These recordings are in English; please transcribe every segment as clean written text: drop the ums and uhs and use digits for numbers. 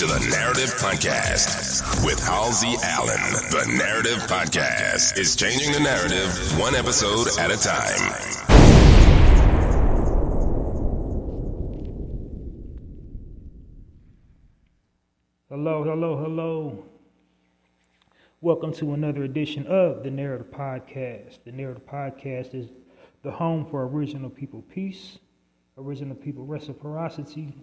to the Narrative Podcast with Halsey Allen. The Narrative Podcast is changing the narrative one episode at a time. Hello. Welcome to another edition of the Narrator Podcast. The Narrator Podcast is the home for original people peace, original people reciprocity,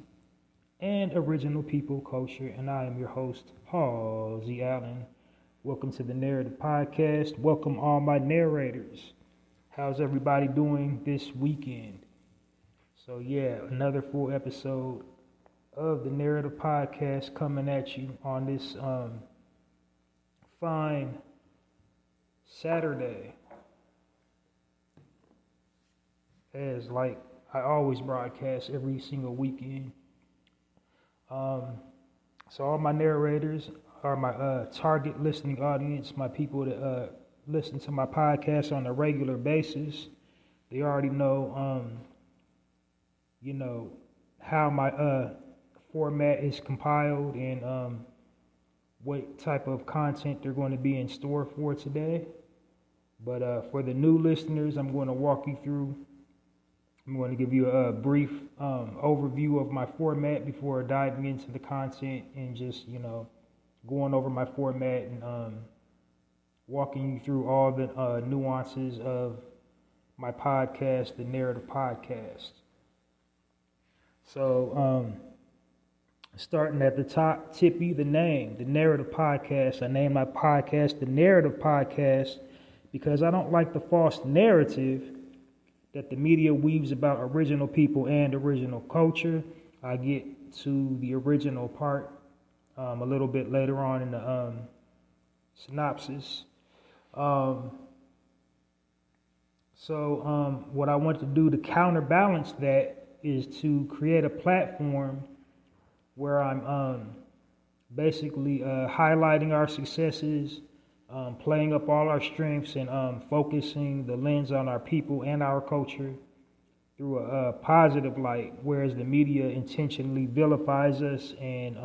and original people culture. And I am your host, Halsey Allen. Welcome to the Narrative Podcast. Welcome all my narrators. How's everybody doing this weekend? So yeah, another full episode of the Narrative Podcast coming at you on this fine Saturday. As like I always broadcast every single weekend. So all my narrators are my target listening audience, my people that listen to my podcast on a regular basis. They already know, how my format is compiled and what type of content they're going to be in store for today. But for the new listeners, I'm going to give you a brief overview of my format before diving into the content and just, going over my format and walking you through all the nuances of my podcast, the Narrative Podcast. So, starting at the top, Tippy, the name, the Narrative Podcast. I named my podcast the Narrative Podcast because I don't like the false narrative that the media weaves about original people and original culture. I get to the original part a little bit later on in the synopsis. So what I want to do to counterbalance that is to create a platform where I'm basically highlighting our successes, playing up all our strengths, and focusing the lens on our people and our culture through a positive light, whereas the media intentionally vilifies us and,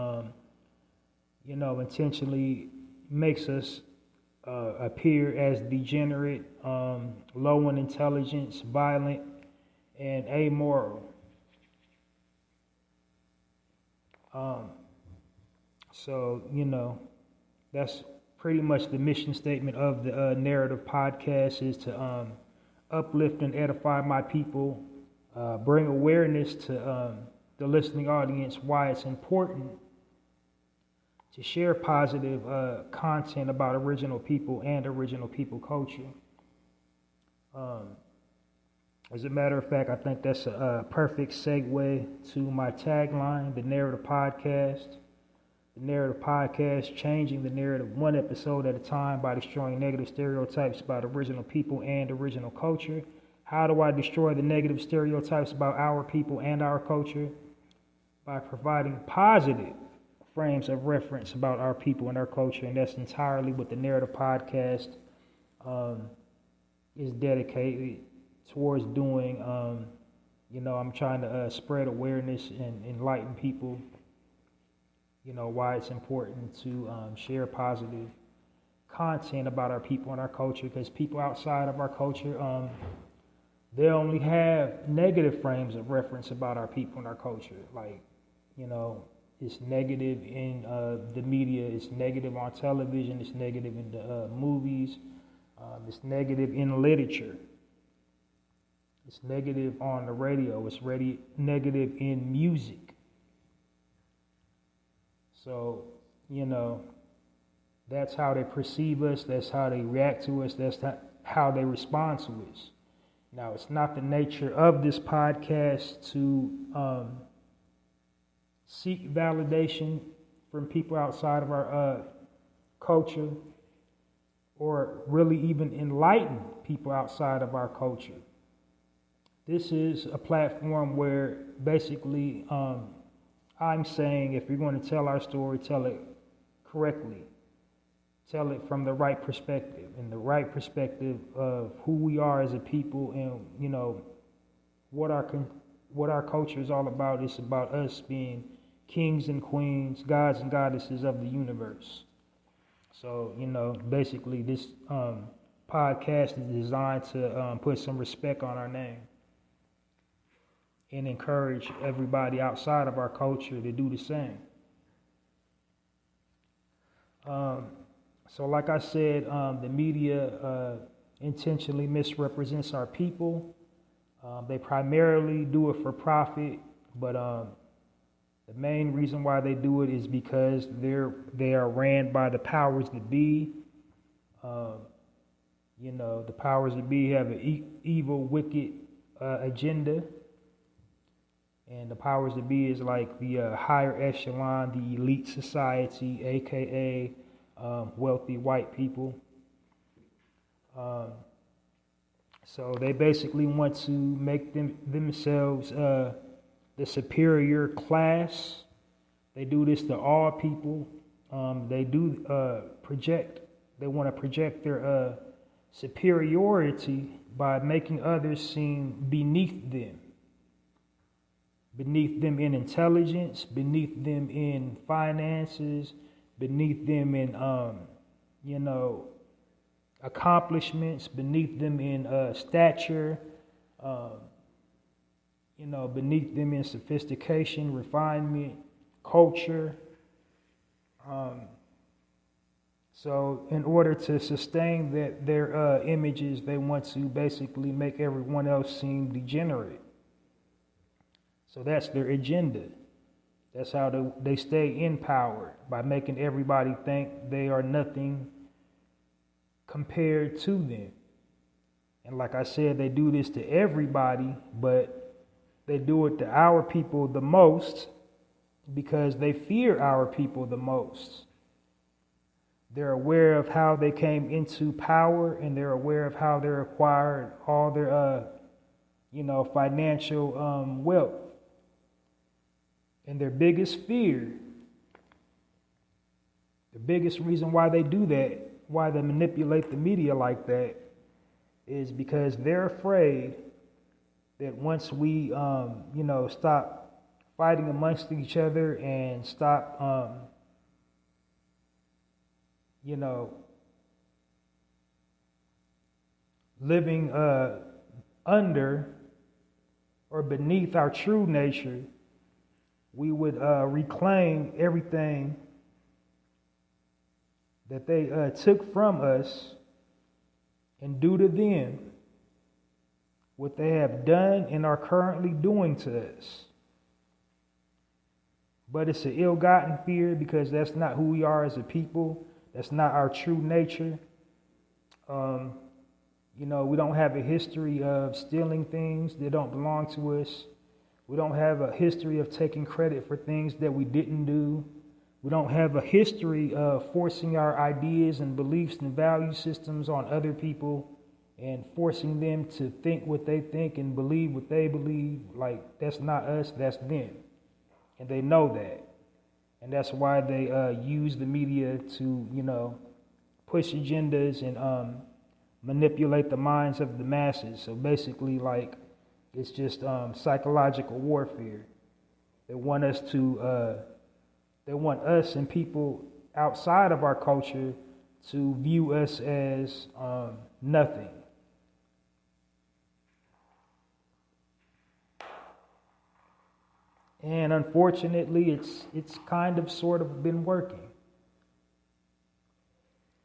intentionally makes us appear as degenerate, low in intelligence, violent, and amoral. That's pretty much the mission statement of the Narrative Podcast is to uplift and edify my people, bring awareness to the listening audience why it's important to share positive content about original people and original people culture. As a matter of fact, I think that's a perfect segue to my tagline, the Narrative Podcast. The Narrative Podcast, changing the narrative one episode at a time by destroying negative stereotypes about original people and original culture. How do I destroy the negative stereotypes about our people and our culture? By providing positive frames of reference about our people and our culture, and that's entirely what the Narrative Podcast is dedicated towards doing. I'm trying to spread awareness and enlighten people, why it's important to share positive content about our people and our culture, because people outside of our culture, they only have negative frames of reference about our people and our culture. It's negative in the media, it's negative on television, it's negative in the movies, it's negative in literature, it's negative on the radio, it's negative in music. So, that's how they perceive us, that's how they react to us, that's how they respond to us. Now, it's not the nature of this podcast to seek validation from people outside of our culture, or really even enlighten people outside of our culture. This is a platform where basically I'm saying if you're going to tell our story, tell it correctly. Tell it from the right perspective, and the right perspective of who we are as a people, and what our culture is all about. It's about us being kings and queens, gods and goddesses of the universe. So, basically this podcast is designed to put some respect on our name and encourage everybody outside of our culture to do the same. So like I said, the media intentionally misrepresents our people. They primarily do it for profit, but the main reason why they do it is because they are ran by the powers that be. The powers that be have an evil, wicked agenda. And the powers that be is like the higher echelon, the elite society, aka wealthy white people. So they basically want to make themselves the superior class. They do this to all people. They want to project their superiority by making others seem beneath them in intelligence, beneath them in finances, beneath them in accomplishments, beneath them in stature, beneath them in sophistication, refinement, culture. So in order to sustain their images, they want to basically make everyone else seem degenerate. So that's their agenda. That's how they stay in power, by making everybody think they are nothing compared to them. And like I said, they do this to everybody, but they do it to our people the most because they fear our people the most. They're aware of how they came into power, and they're aware of how they acquired all their, financial wealth. And their biggest fear, the biggest reason why they do that, why they manipulate the media like that, is because they're afraid that once we, stop fighting amongst each other and stop, living under or beneath our true nature, we would reclaim everything that they took from us and do to them what they have done and are currently doing to us. But it's an ill-gotten fear because that's not who we are as a people. That's not our true nature. We don't have a history of stealing things that don't belong to us. We don't have a history of taking credit for things that we didn't do. We don't have a history of forcing our ideas and beliefs and value systems on other people and forcing them to think what they think and believe what they believe. Like, that's not us, that's them. And they know that. And that's why they use the media to, push agendas and manipulate the minds of the masses. So basically, it's just psychological warfare. They want us and people outside of our culture to view us as nothing. And unfortunately, it's kind of sort of been working.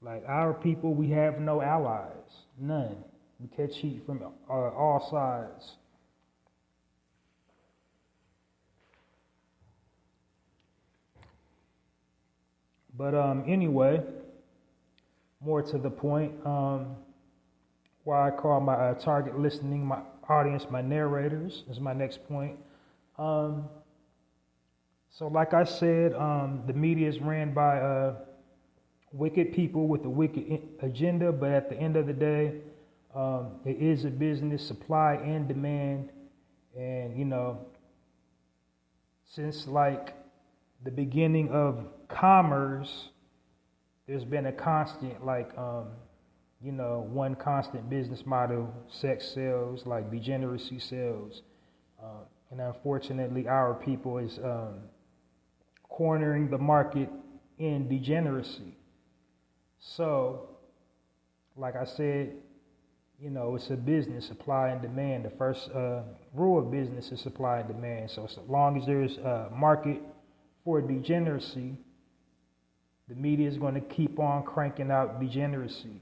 Like, our people, we have no allies, none. We catch heat from all sides. But anyway, more to the point, why I call my target listening, my audience, my narrators, is my next point. So like I said, the media is ran by wicked people with a wicked agenda, but at the end of the day, it is a business, supply and demand. And, since the beginning of commerce, there's been a constant, one constant business model: sex sells, degeneracy sells. And unfortunately, our people is cornering the market in degeneracy. So, like I said, it's a business, supply and demand. The first rule of business is supply and demand. So long as there's a market for degeneracy, the media is going to keep on cranking out degeneracy.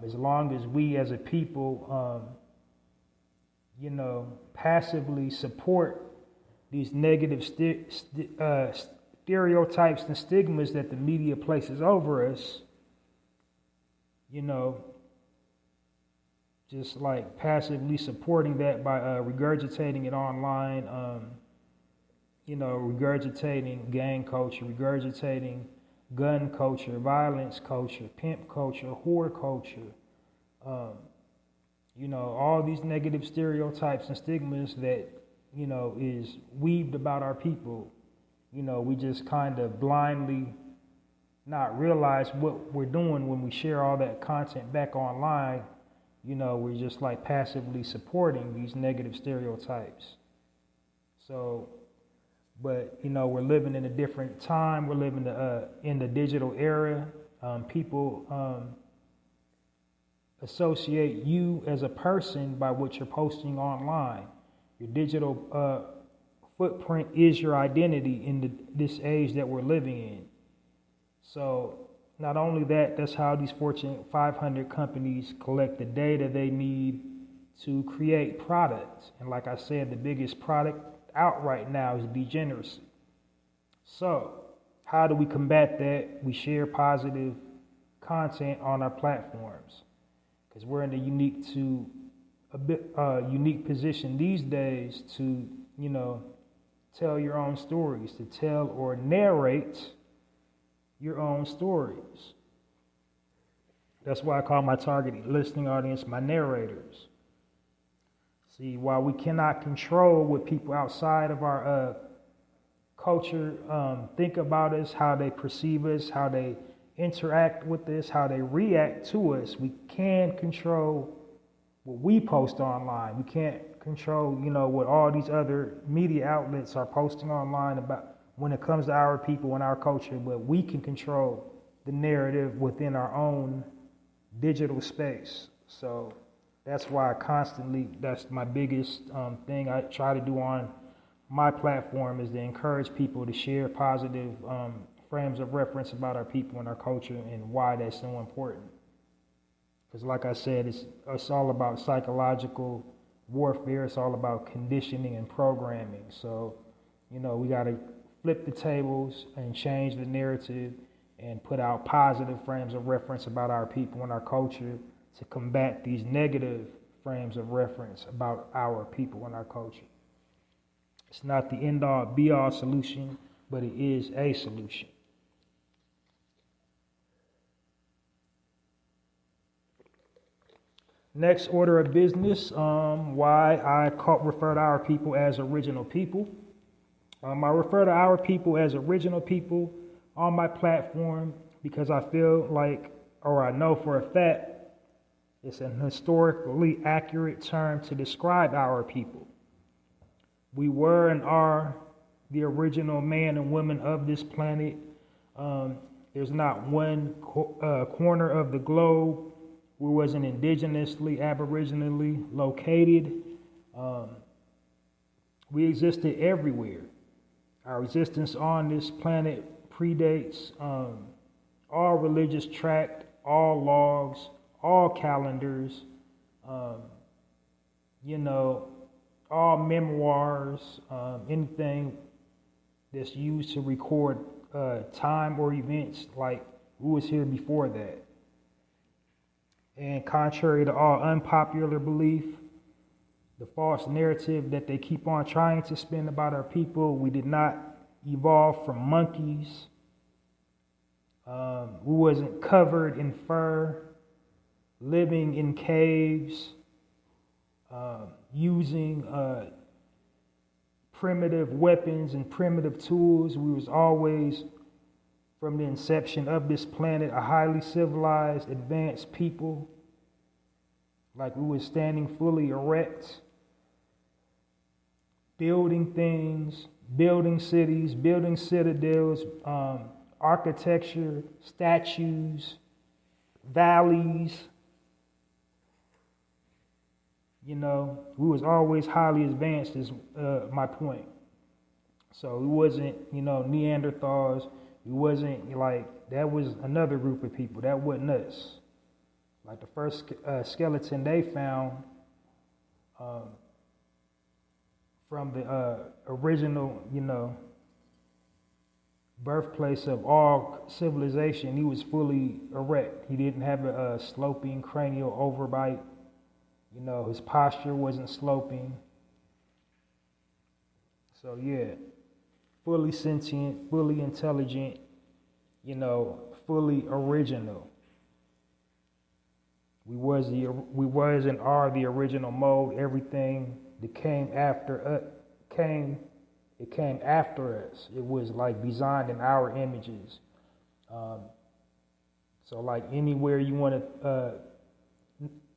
As long as we as a people, passively support these negative stereotypes and stigmas that the media places over us, just like passively supporting that by regurgitating it online, regurgitating gang culture, regurgitating gun culture, violence culture, pimp culture, whore culture, all these negative stereotypes and stigmas that, is weaved about our people. We just kind of blindly not realize what we're doing when we share all that content back online. We're just like passively supporting these negative stereotypes. So, but, we're living in a different time. We're living in the digital era. People associate you as a person by what you're posting online. Your digital footprint is your identity in this age that we're living in. So not only that, that's how these Fortune 500 companies collect the data they need to create products. And like I said, the biggest product out right now is degeneracy. So how do we combat that? We share positive content on our platforms, because we're in a unique position these days to, tell your own stories, to tell or narrate your own stories. That's why I call my target listening audience my narrators. See, while we cannot control what people outside of our culture think about us, how they perceive us, how they interact with us, how they react to us, we can control what we post online. We can't control, what all these other media outlets are posting online about when it comes to our people and our culture, but we can control the narrative within our own digital space. So that's why that's my biggest thing I try to do on my platform, is to encourage people to share positive frames of reference about our people and our culture and why that's so important. Because like I said, it's all about psychological warfare. It's all about conditioning and programming. So, we got to flip the tables and change the narrative and put out positive frames of reference about our people and our culture to combat these negative frames of reference about our people and our culture. It's not the end-all, be-all solution, but it is a solution. Next order of business, why I refer to our people as original people. I refer to our people as original people on my platform because I feel like, or I know for a fact, it's an historically accurate term to describe our people. We were and are the original man and woman of this planet. There's not one corner of the globe where wasn't indigenously, aboriginally located. We existed everywhere. Our existence on this planet predates all religious tract, all logs, all calendars, all memoirs, anything that's used to record time or events, like who was here before that. And contrary to all unpopular belief, the false narrative that they keep on trying to spin about our people, we did not evolve from monkeys. We wasn't covered in fur, living in caves, using primitive weapons and primitive tools. We was always, from the inception of this planet, a highly civilized, advanced people. Like we were standing fully erect, building things, building cities, building citadels, architecture, statues, valleys. You know, we was always highly advanced is my point. So we wasn't, you know, Neanderthals. We wasn't like, that was another group of people. That wasn't us. Like the first skeleton they found from the original, you know, birthplace of all civilization, he was fully erect. He didn't have a sloping cranial overbite. You know, his posture wasn't sloping. So yeah, fully sentient, fully intelligent, you know, fully original. We was and are the original mode. Everything that came after came after us. It was like designed in our images. So like anywhere you want to,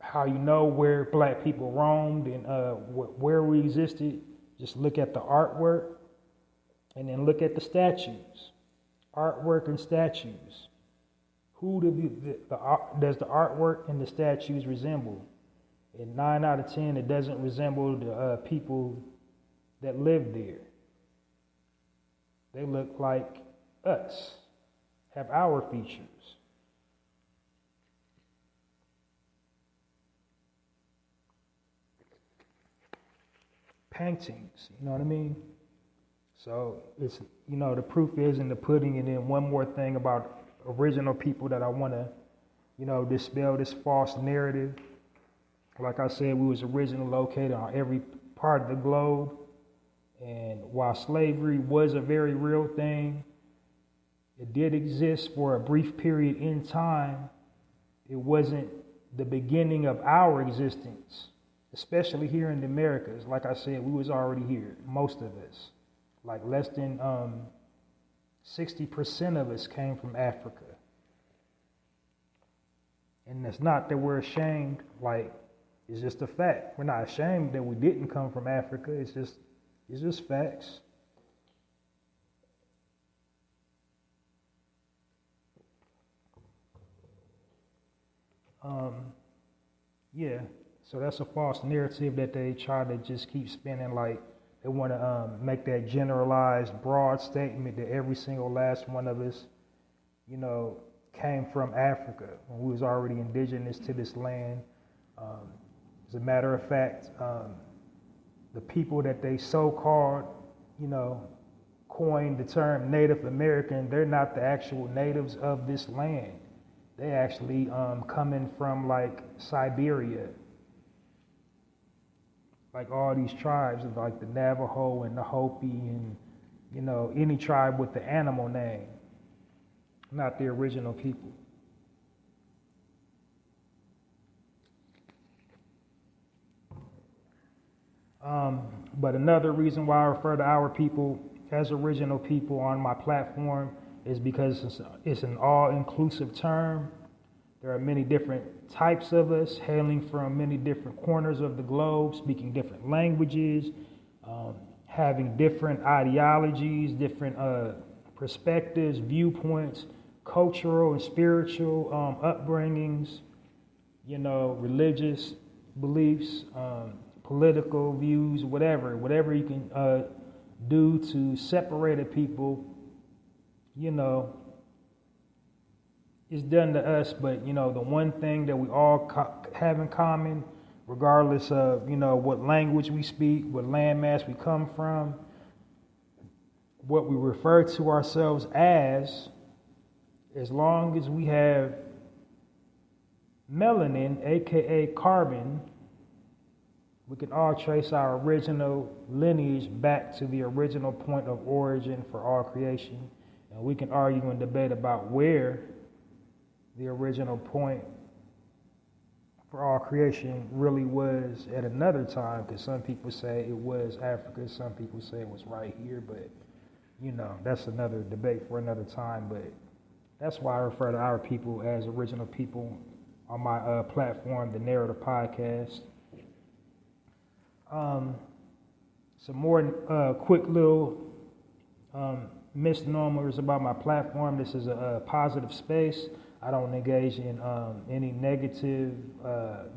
how you know where black people roamed and where we existed, just look at the artwork and then look at the statues. Artwork and statues. Who does the artwork and the statues resemble? And 9 out of 10, it doesn't resemble the people that live there. They look like us, have our features. Paintings, you know what I mean? So it's, you know, the proof is in the pudding. And then one more thing about original people that I want to, you know, dispel this false narrative. Like I said, we was originally located on every part of the globe. And while slavery was a very real thing, it did exist for a brief period in time. It wasn't the beginning of our existence, especially here in the Americas. Like I said, we was already here, most of us. Like less than 60% of us came from Africa. And it's not that we're ashamed, like, it's just a fact. We're not ashamed that we didn't come from Africa. It's just facts. Yeah, so that's a false narrative that they try to just keep spinning. Like they want to make that generalized, broad statement that every single last one of us, you know, came from Africa when we was already indigenous to this land. As a matter of fact, the people that they so-called, you know, coined the term Native American, they're not the actual natives of this land. They actually coming from like Siberia. Like all these tribes, like the Navajo and the Hopi and, you know, any tribe with the animal name, not the original people. But another reason why I refer to our people as original people on my platform is because it's an all-inclusive term. There are many different types of us, hailing from many different corners of the globe, speaking different languages, having different ideologies, different perspectives, viewpoints, cultural and spiritual upbringings, you know, religious beliefs, political views, whatever you can do to separate a people, you know, is done to us. But, you know, the one thing that we all have in common, regardless of, you know, what language we speak, what landmass we come from, what we refer to ourselves as long as we have melanin, aka carbon, we can all trace our original lineage back to the original point of origin for all creation. And we can argue and debate about where the original point for all creation really was at another time, because some people say it was Africa, some people say it was right here, but, you know, that's another debate for another time. But that's why I refer to our people as original people on my platform, the Narrator podcast. Some more quick little misnomers about my platform. This is a positive space. I don't engage in any negative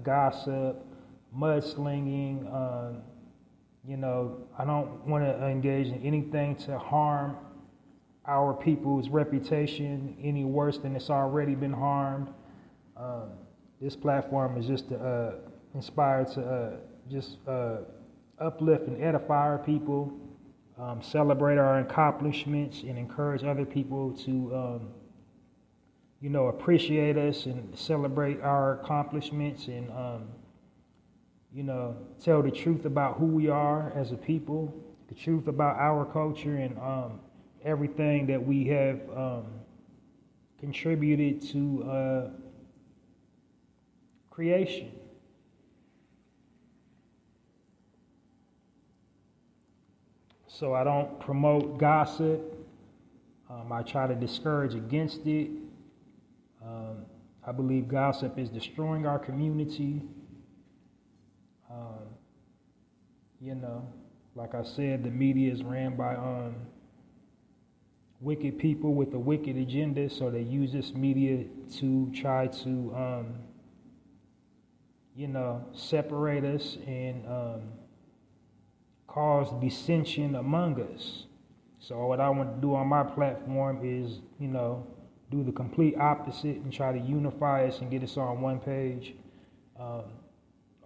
gossip, mudslinging. I don't want to engage in anything to harm our people's reputation any worse than it's already been harmed. This platform is just inspired to just uplift and edify our people, celebrate our accomplishments, and encourage other people to, appreciate us and celebrate our accomplishments and, tell the truth about who we are as a people, the truth about our culture and everything that we have contributed to creation. So I don't promote gossip. I try to discourage against it. I believe gossip is destroying our community. Like I said, the media is ran by wicked people with a wicked agenda, so they use this media to try to, separate us and cause dissension among us. So what I want to do on my platform is, do the complete opposite and try to unify us and get us on one page.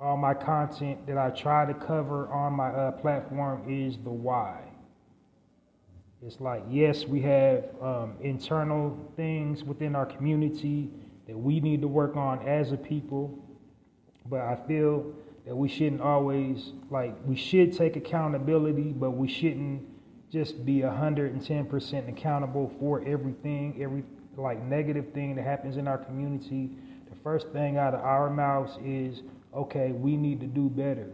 All my content that I try to cover on my platform is the why. It's like, yes, we have internal things within our community that we need to work on as a people, but I feel that we shouldn't always, we should take accountability, but we shouldn't just be 110% accountable for everything, every negative thing that happens in our community. The first thing out of our mouths is, okay, we need to do better.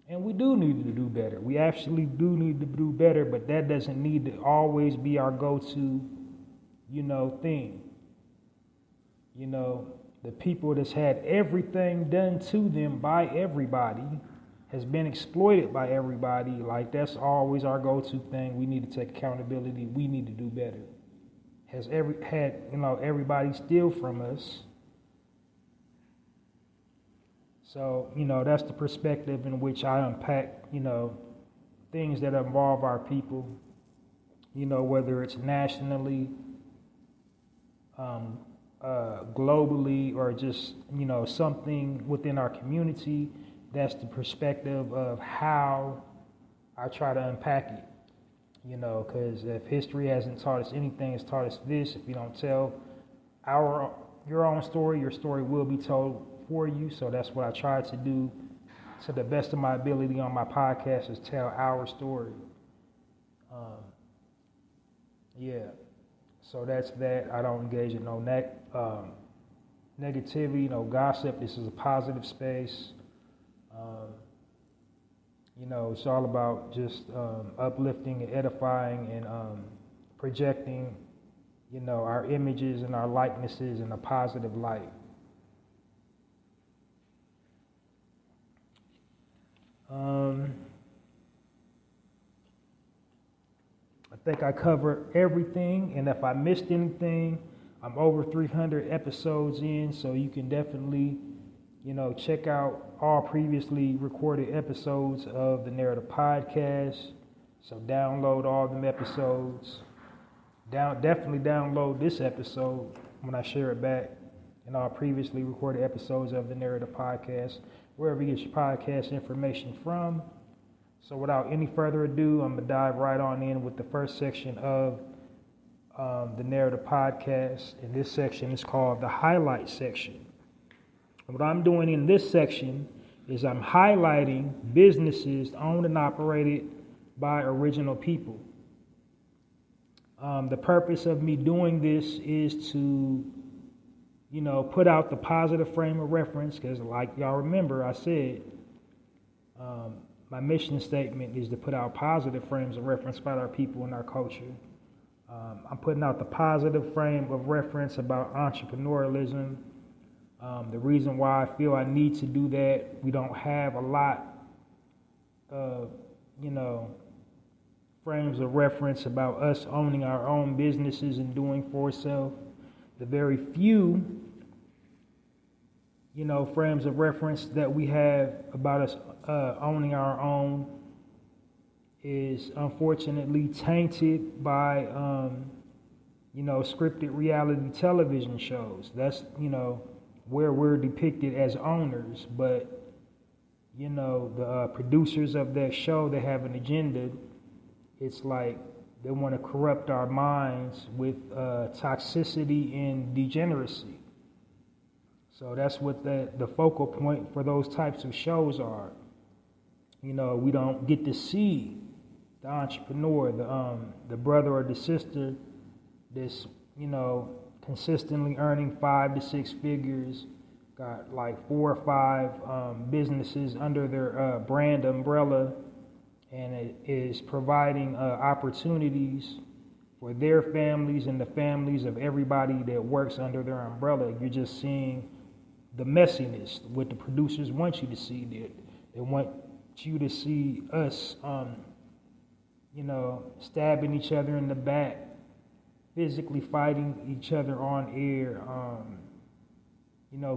And we do need to do better. We actually do need to do better, but that doesn't need to always be our go-to, thing. The people that's had everything done to them by everybody, has been exploited by everybody, that's always our go-to thing. We need to take accountability. We need to do better. Has everybody steal from us. So, that's the perspective in which I unpack, things that involve our people, whether it's nationally, globally, or just, something within our community. That's the perspective of how I try to unpack it, because if history hasn't taught us anything, it's taught us this. If you don't tell your own story, your story will be told for you. So that's what I try to do to the best of my ability on my podcast, is tell our story. So that's that. I don't engage in no negativity, no gossip. This is a positive space. It's all about just uplifting and edifying and projecting, our images and our likenesses in a positive light. I think I covered everything, and if I missed anything, I'm over 300 episodes in, so you can definitely, check out all previously recorded episodes of the Narrator podcast. So download all them episodes. Definitely download this episode when I share it back, and all previously recorded episodes of the Narrator podcast, wherever you get your podcast information from. So without any further ado, I'm going to dive right on in with the first section of the Narrator podcast. And this section is called the highlight section. And what I'm doing in this section is I'm highlighting businesses owned and operated by original people. The purpose of me doing this is to, put out the positive frame of reference, because like y'all remember, I said, my mission statement is to put out positive frames of reference about our people and our culture. I'm putting out the positive frame of reference about entrepreneurialism. The reason why I feel I need to do that, we don't have a lot of, frames of reference about us owning our own businesses and doing for self. The very few, frames of reference that we have about us owning our own is unfortunately tainted by, scripted reality television shows. That's, where we're depicted as owners, but the producers of that show, they have an agenda. It's like they want to corrupt our minds with toxicity and degeneracy. So that's what the focal point for those types of shows are. We don't get to see the entrepreneur, the brother or the sister that's, consistently earning 5 to 6 figures, got like 4 or 5 businesses under their brand umbrella, and it is providing opportunities for their families and the families of everybody that works under their umbrella. You're just seeing the messiness, what the producers want you to see. They want you to see us, stabbing each other in the back, physically fighting each other on air,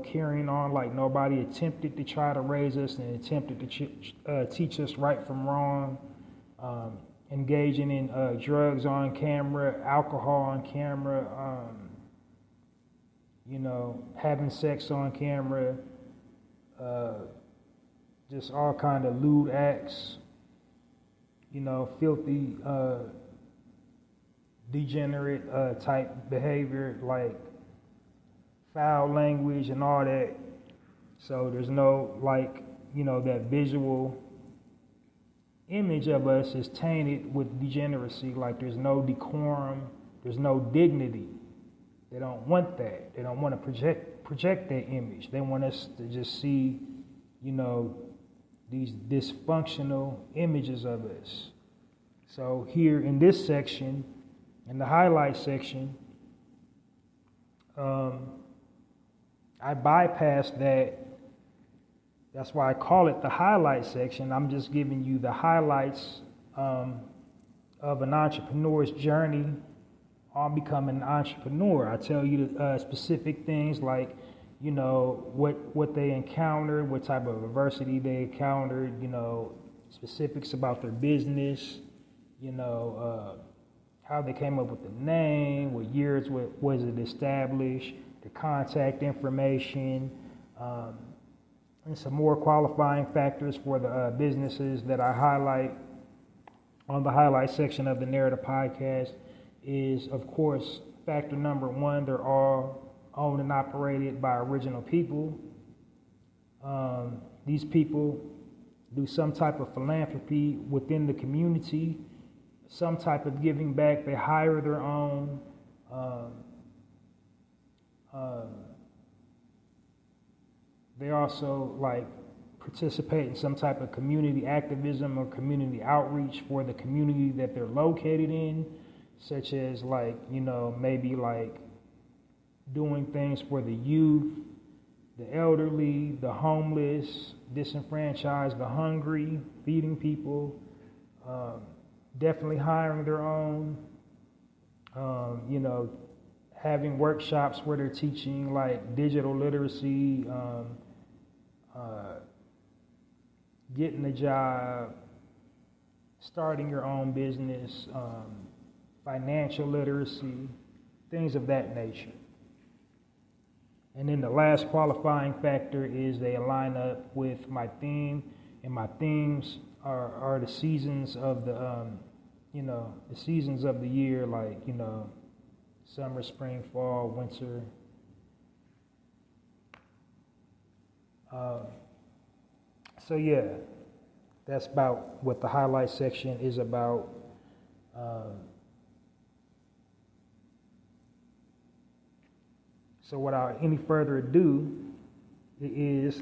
carrying on like nobody attempted to try to raise us and attempted to teach us right from wrong, engaging in drugs on camera, alcohol on camera, having sex on camera, just all kind of lewd acts, filthy, degenerate type behavior, like foul language and all that. So there's no, that visual image of us is tainted with degeneracy. Like there's no decorum, there's no dignity. They don't want that. They don't want to project that image. They want us to just see, these dysfunctional images of us. So here in this section, in the highlight section, I bypassed that. That's why I call it the highlight section. I'm just giving you the highlights of an entrepreneur's journey on becoming an entrepreneur. I tell you the specific things like, what they encountered, what type of adversity they encountered, specifics about their business, how they came up with the name, what years was it established, the contact information, and some more qualifying factors for the businesses that I highlight on the highlight section of the Narrator podcast is, of course, factor number 1, they're all owned and operated by original people. These people do some type of philanthropy within the community, some type of giving back. They hire their own. They also participate in some type of community activism or community outreach for the community that they're located in, such as maybe doing things for the youth, the elderly, the homeless, disenfranchised, the hungry, feeding people, definitely hiring their own, having workshops where they're teaching digital literacy, getting a job, starting your own business, financial literacy, things of that nature. And then the last qualifying factor is they align up with my theme, and my themes are the seasons of the seasons of the year, summer, spring, fall, winter. So yeah, that's about what the highlight section is about. So without any further ado, it is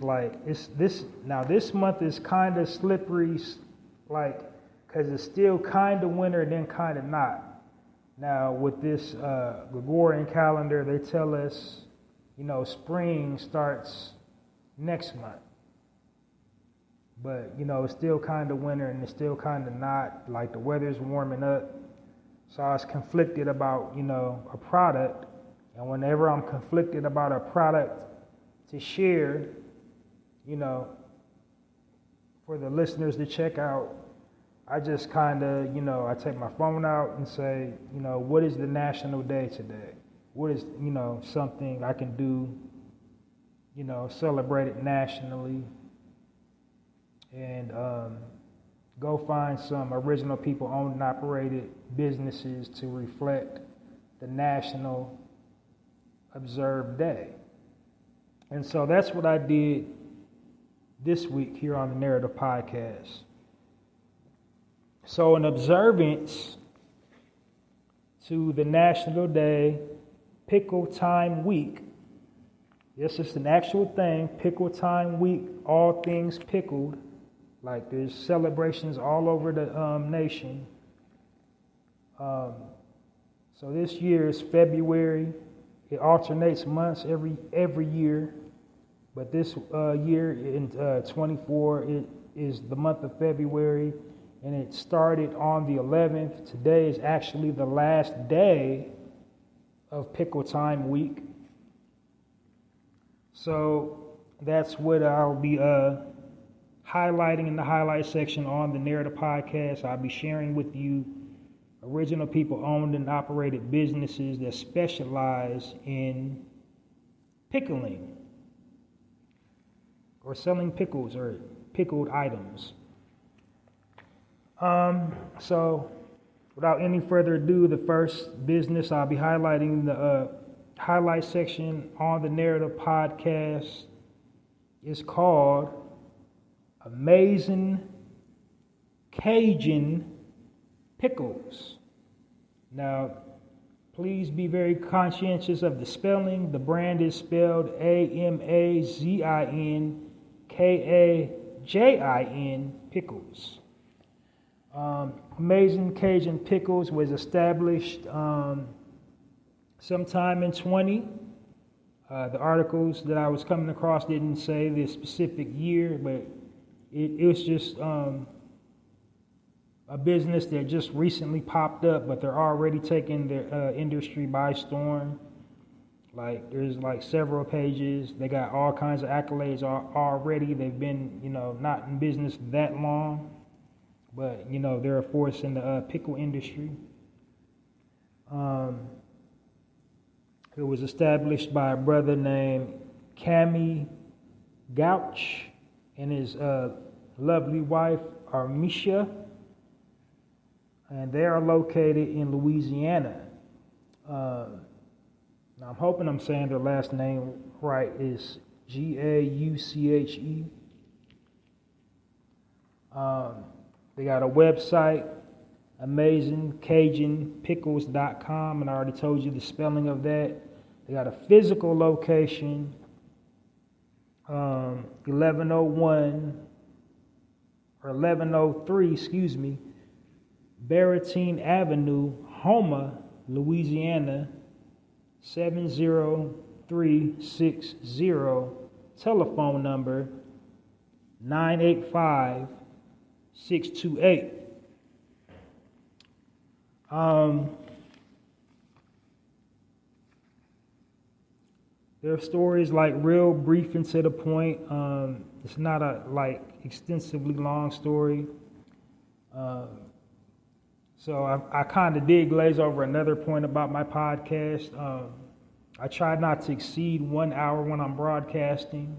this month is kind of slippery, because it's still kind of winter and then kind of not. Now with this Gregorian calendar, they tell us, spring starts next month. but it's still kind of winter and it's still kind of not. Like the weather's warming up, so I was conflicted about a product, and whenever I'm conflicted about a product to share, for the listeners to check out, I just kind of I take my phone out and say, what is the national day today? What is something I can do, celebrate it nationally, and go find some original people owned and operated businesses to reflect the national observed day. And so that's what I did this week here on the Narrative Podcast. So in observance to the National Day Pickle Time Week, yes, it's an actual thing, Pickle Time Week, all things pickled. Like there's celebrations all over the nation. So this year is February. It alternates months every year, but this year in 24, it is the month of February, and it started on the 11th. Today is actually the last day of Pickle Time Week. So that's what I'll be highlighting in the highlight section on the Narrative Podcast. I'll be sharing with you original people owned and operated businesses that specialize in pickling or selling pickles or pickled items. So without any further ado, the first business I'll be highlighting in the highlight section on the Narrative Podcast is called Amazing Cajun Pickles. Now, please be very conscientious of the spelling. The brand is spelled AMAZINKAJIN Pickles. Amazing Cajun Pickles was established sometime in 20. The articles that I was coming across didn't say the specific year, but it was just a business that just recently popped up, but they're already taking their industry by storm. Like there's like several pages. They got all kinds of accolades already. They've been, not in business that long, but they're a force in the pickle industry. It was established by a brother named Cammy Gouch and his lovely wife Armisha, and they are located in Louisiana. Now I'm hoping I'm saying their last name right. Is Gauche. They got a website, AmazingCajunPickles.com, and I already told you the spelling of that. They got a physical location, 1103, Barretine Avenue, Houma, Louisiana, 70360. Telephone number 985-628. Their story is like real brief and to the point. It's not a extensively long story. So I kind of did glaze over another point about my podcast. I try not to exceed 1 hour when I'm broadcasting.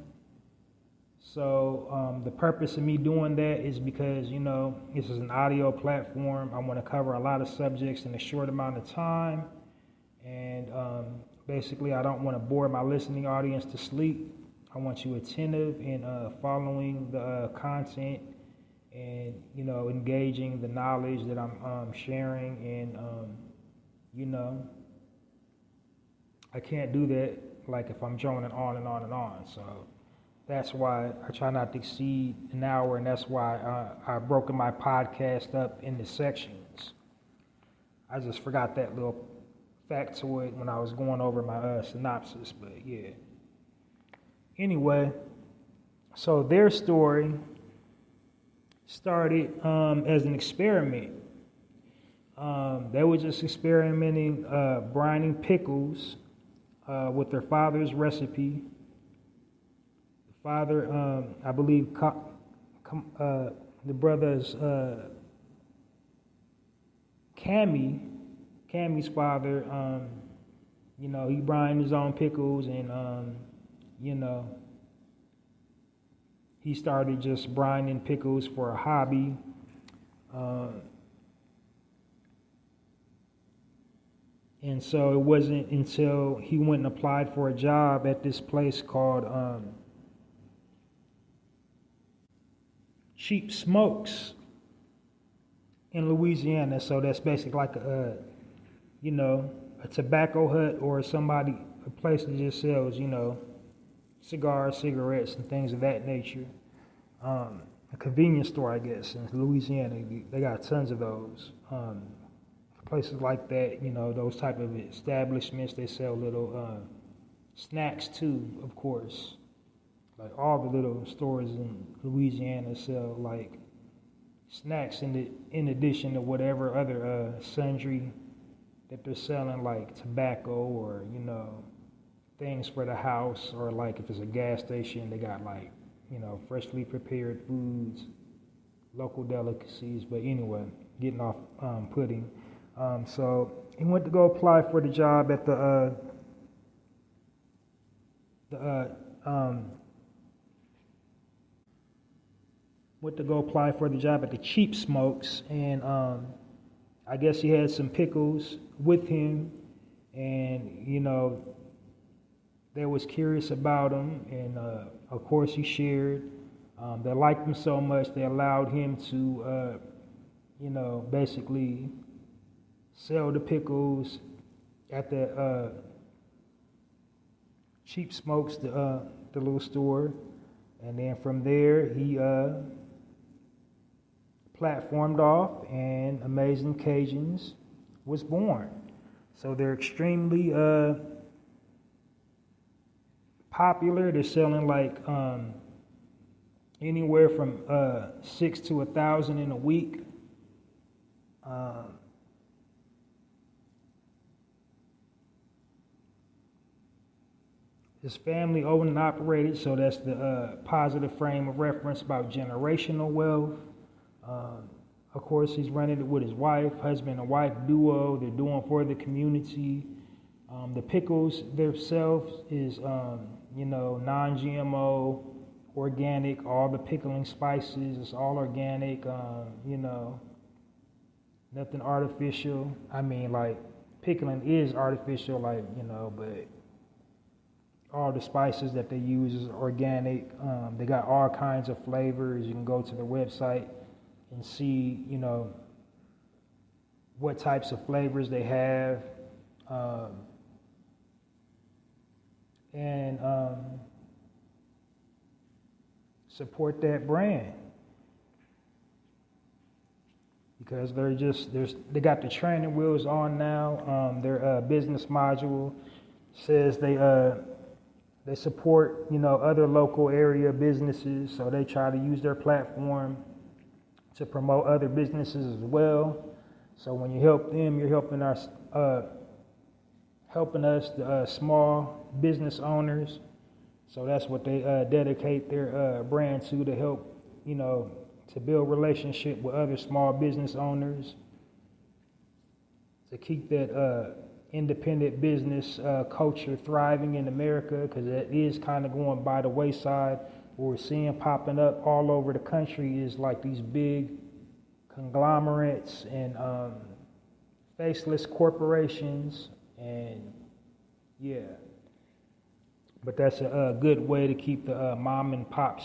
So the purpose of me doing that is because, this is an audio platform. I want to cover a lot of subjects in a short amount of time. And basically, I don't want to bore my listening audience to sleep. I want you attentive and following the content and, engaging the knowledge that I'm sharing. And, I can't do that if I'm droning on and on and on. So that's why I try not to exceed an hour, and that's why I've broken my podcast up into sections. I just forgot that little factoid when I was going over my synopsis, but yeah. Anyway, so their story started as an experiment. They were just experimenting, brining pickles with their father's recipe. The father, I believe, the brother's Cammy's father, he brined his own pickles, and he started just brining pickles for a hobby. And so it wasn't until he went and applied for a job at this place called Cheap Smokes in Louisiana. So that's basically like a tobacco hut or a place that just sells, cigars, cigarettes, and things of that nature. A convenience store, I guess, in Louisiana. They got tons of those. Places like that, those type of establishments, they sell little snacks too, of course. Like all the little stores in Louisiana sell like snacks in addition to whatever other sundry that they're selling, like tobacco or, things for the house, or like if it's a gas station, they got like, freshly prepared foods, local delicacies. But anyway, getting off pudding. So he went to go apply for the job at the Cheap Smokes, and I guess he had some pickles with him, and they was curious about him, and of course he shared. They liked him so much they allowed him to basically sell the pickles at the Cheap Smokes, the little store, and then from there he platformed off, and Amazing Cajuns was born. So they're extremely popular. They're selling like anywhere from 6 to 1,000 in a week. His family owned and operated, so that's the positive frame of reference about generational wealth. Of course, he's running it with his wife, husband and wife duo. They're doing for the community. The pickles themselves is, non-GMO, organic. All the pickling spices is all organic. Nothing artificial. I mean, like, pickling is artificial, but all the spices that they use is organic. They got all kinds of flavors. You can go to their website and see, what types of flavors they have. And support that brand, because they got the training wheels on now. Their business module says they support, other local area businesses, so they try to use their platform to promote other businesses as well. So when you help them, you're helping us, the small business owners. So that's what they dedicate their brand to help, to build relationship with other small business owners, to keep that independent business culture thriving in America, because it is kind of going by the wayside. What we're seeing popping up all over the country is like these big conglomerates and faceless corporations, and but that's a good way to keep the mom and pop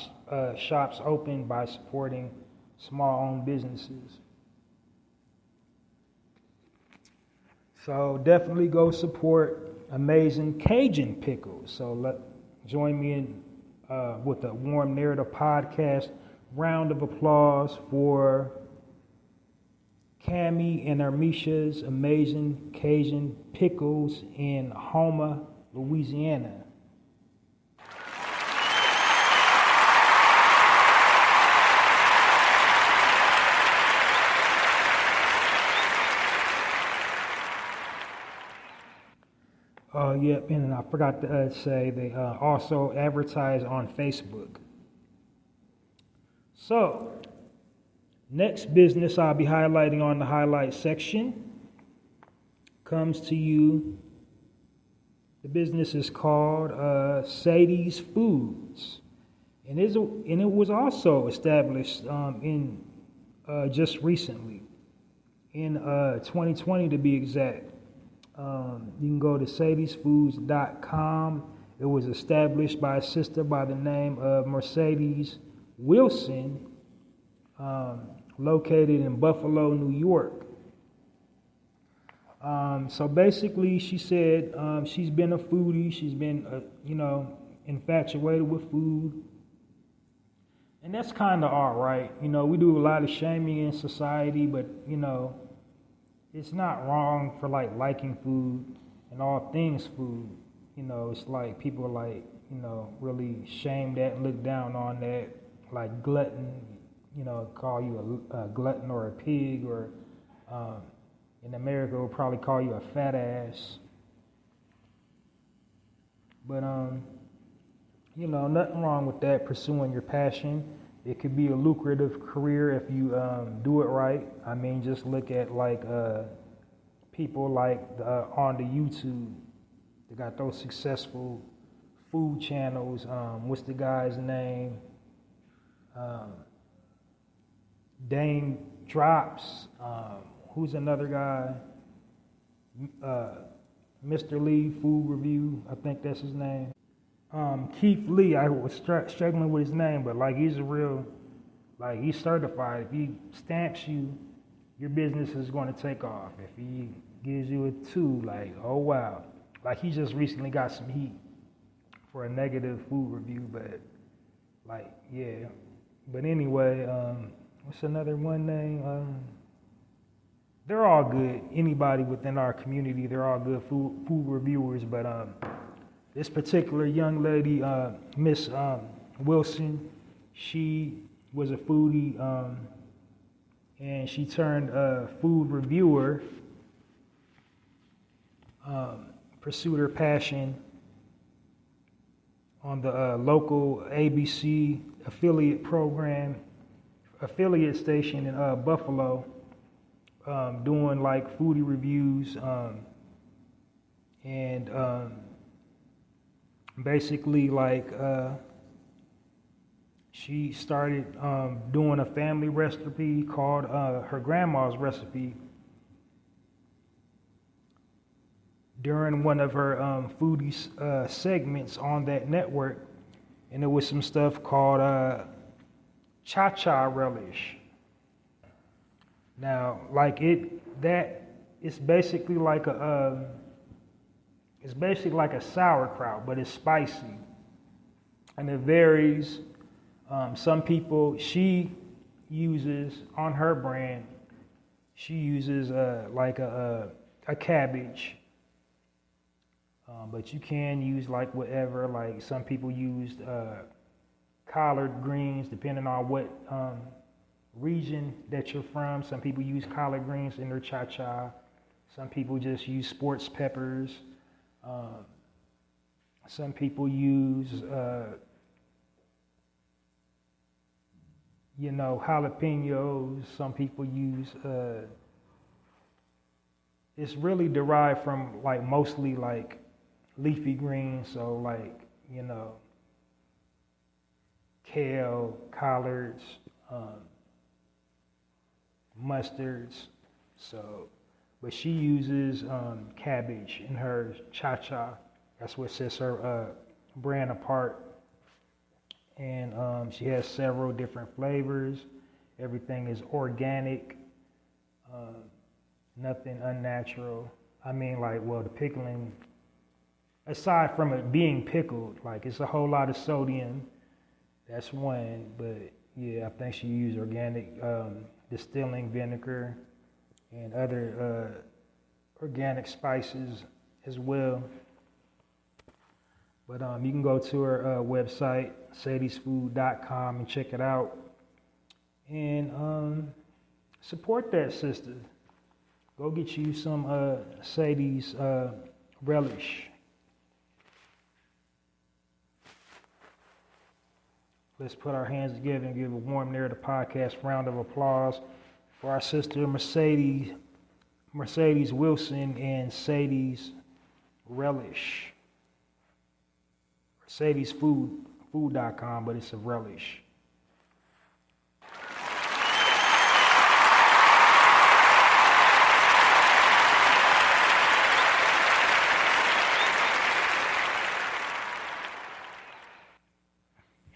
shops open, by supporting small-owned businesses. So definitely go support Amazing Cajun Pickles. So join me in with a Warm Narrative podcast round of applause for Cammy and Armisha's Amazing Cajun Pickles in Houma, Louisiana. Yep, and I forgot to say they also advertise on Facebook. So, next business I'll be highlighting on the highlight section comes to you. The business is called Sadie's Foods, and it was also established in just recently, in 2020 to be exact. You can go to hallziespoetrycorner.com. It was established by a sister by the name of Mercedes Wilson, located in Buffalo, New York. So basically, she said she's been a foodie. She's been, infatuated with food. And that's kind of all right. We do a lot of shaming in society, but, it's not wrong for liking food and all things food. It's like people really shame that and look down on that, like glutton, call you a glutton or a pig, or in America will probably call you a fat ass. But nothing wrong with that, pursuing your passion. It could be a lucrative career if you do it right. I mean, just look at people on the YouTube. They got those successful food channels. What's the guy's name? Dame Drops. Who's another guy? Mr. Lee Food Review. I think that's his name. Keith Lee, I was struggling with his name, but he's a real, he's certified. If he stamps you, your business is going to take off. If he gives you a 2, oh wow. He just recently got some heat for a negative food review, but yeah. But anyway, what's another one name? They're all good. Anybody within our community, they're all good food reviewers, but this particular young lady, Miss Wilson, she was a foodie, and she turned food reviewer, pursued her passion on the local ABC affiliate station in Buffalo, doing foodie reviews, and basically she started doing a family recipe called her grandma's recipe during one of her foodie segments on that network, and it was some stuff called cha-cha relish. Now, it's basically like a sauerkraut, but it's spicy, and it varies. Some people, she uses on her brand, she uses a cabbage, but you can use whatever. Some people used collard greens, depending on what region that you're from. Some people use collard greens in their cha-cha. Some people just use sports peppers. Some people use, jalapenos. Some people use, it's really derived from mostly leafy greens. So kale, collards, mustards. But she uses cabbage in her cha-cha. That's what sets her brand apart. And she has several different flavors. Everything is organic, nothing unnatural. I mean, the pickling, aside from it being pickled, it's a whole lot of sodium. That's one. But yeah, I think she used organic distilling vinegar and other organic spices as well. But you can go to her website, hallziespoetrycorner.com, and check it out. And support that sister. Go get you some Sadie's relish. Let's put our hands together and give a warm Narrative Podcast round of applause for our sister Mercedes Wilson and Sadie's Relish. Mercedesfood.com, but it's a relish.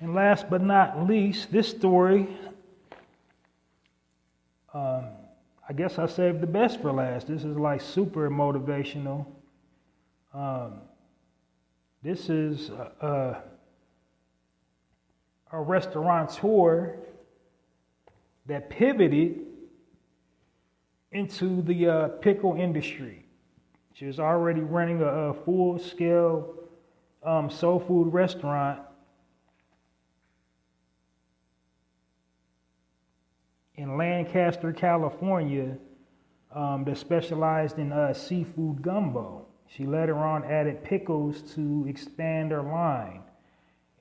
And last but not least, this story, I guess I saved the best for last. This is like super motivational. This is a restaurateur that pivoted into the pickle industry. She was already running a full-scale soul food restaurant in Lancaster, California, that specialized in seafood gumbo. She later on added pickles to expand her line.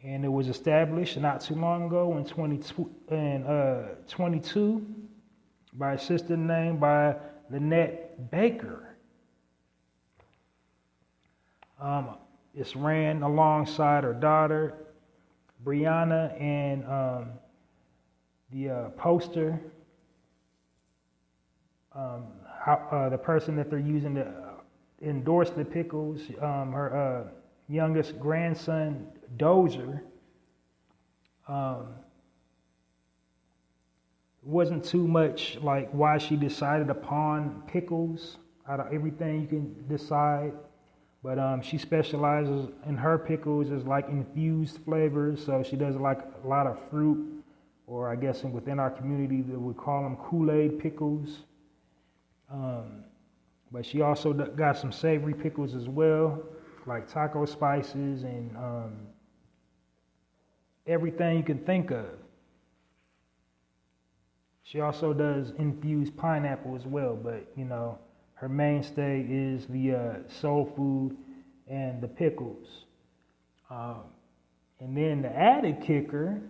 And it was established not too long ago in 22 by a sister named by Lynette Baker. It's ran alongside her daughter, Brianna, and the poster, the person that they're using to endorse the pickles, her youngest grandson, Dozer. Wasn't too much like why she decided upon pickles out of everything you can decide, but she specializes in her pickles as like infused flavors, so she does like a lot of fruit, or I guess within our community that we call them Kool-Aid pickles. But she also got some savory pickles as well, like taco spices and everything you can think of. She also does infused pineapple as well, but you know, her mainstay is the soul food and the pickles. And then the added kicker,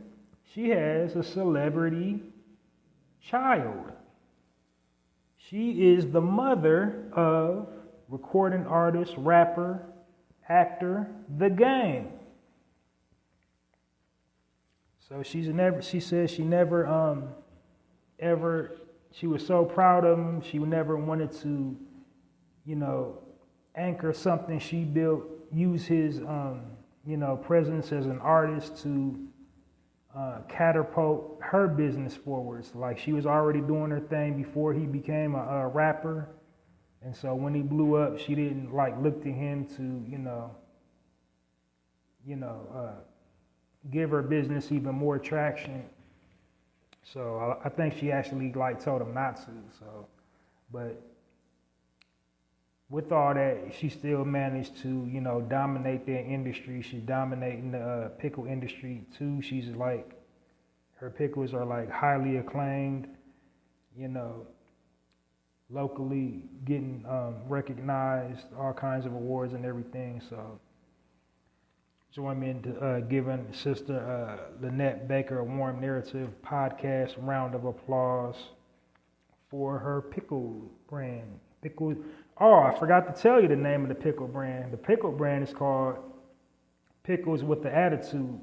she has a celebrity child. She is the mother of recording artist, rapper, actor, The Game. So she says she never she was so proud of him, she never wanted to, anchor something she built, use his, presence as an artist to catapult her business forwards. Like she was already doing her thing before he became a rapper, and so when he blew up, she didn't look to him to give her business even more traction. So I think she actually told him not to. So, but with all that, she still managed to dominate that industry. She's dominating the pickle industry too. She's her pickles are highly acclaimed, locally getting recognized, all kinds of awards and everything. So join me in giving Sister Lynette Baker a warm Narrative Podcast round of applause for her pickle brand. Oh, I forgot to tell you the name of the pickle brand. The pickle brand is called Pickles with the Attitude.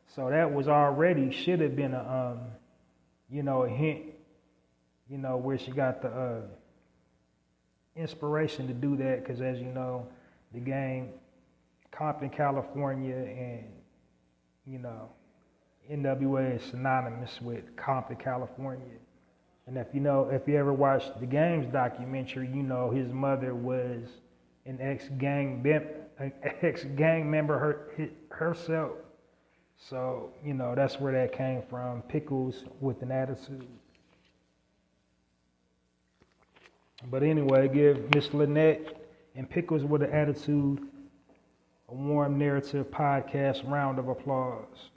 So that was already, should have been a hint, where she got the inspiration to do that. Because as you know, The Game, Compton, California, and NWA is synonymous with Compton, California. And if you ever watched the Game's documentary, his mother was an ex-gang member herself. So that's where that came from. Pickles with an Attitude. But anyway, give Miss Lynette and Pickles with an Attitude a warm Narrative Podcast round of applause.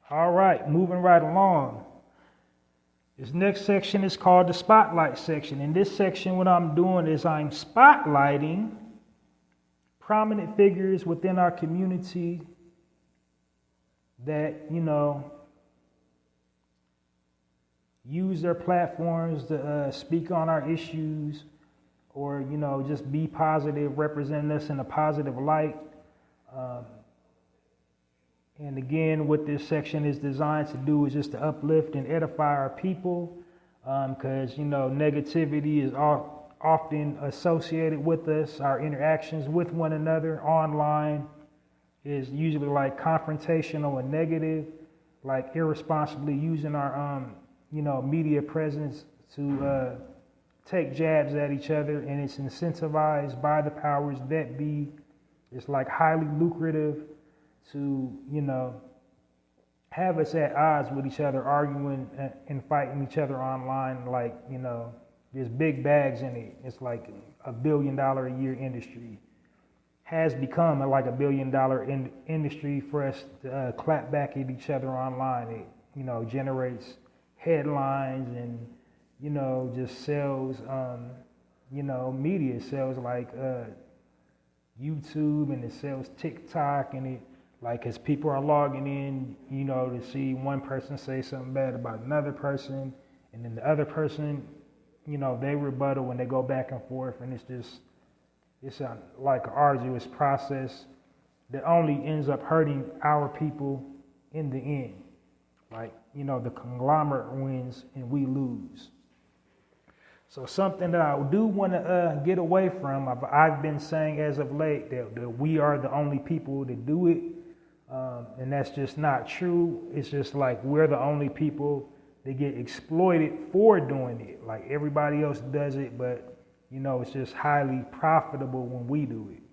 All right, moving right along. This next section is called the spotlight section. In this section, what I'm doing is I'm spotlighting prominent figures within our community that, use their platforms to speak on our issues or, just be positive, represent us in a positive light. And again, what this section is designed to do is just to uplift and edify our people, because, negativity is often associated with us. Our interactions with one another online is usually like confrontational and negative, like irresponsibly using our, media presence to take jabs at each other, and it's incentivized by the powers that be. It's like highly lucrative to, have us at odds with each other, arguing and fighting each other online, like, there's big bags in it. It's like $1 billion a year industry. Has become like $1 billion industry for us to clap back at each other online. It, generates headlines and, just sells, media sells like YouTube, and it sells TikTok, and it, like, as people are logging in, to see one person say something bad about another person, and then the other person, they rebuttal when they go back and forth, and it's like an arduous process that only ends up hurting our people in the end. Like, the conglomerate wins and we lose. So something that I do want to get away from, I've been saying as of late that we are the only people that do it. And that's just not true. It's just like we're the only people that get exploited for doing it. Like everybody else does it, but it's just highly profitable when we do it.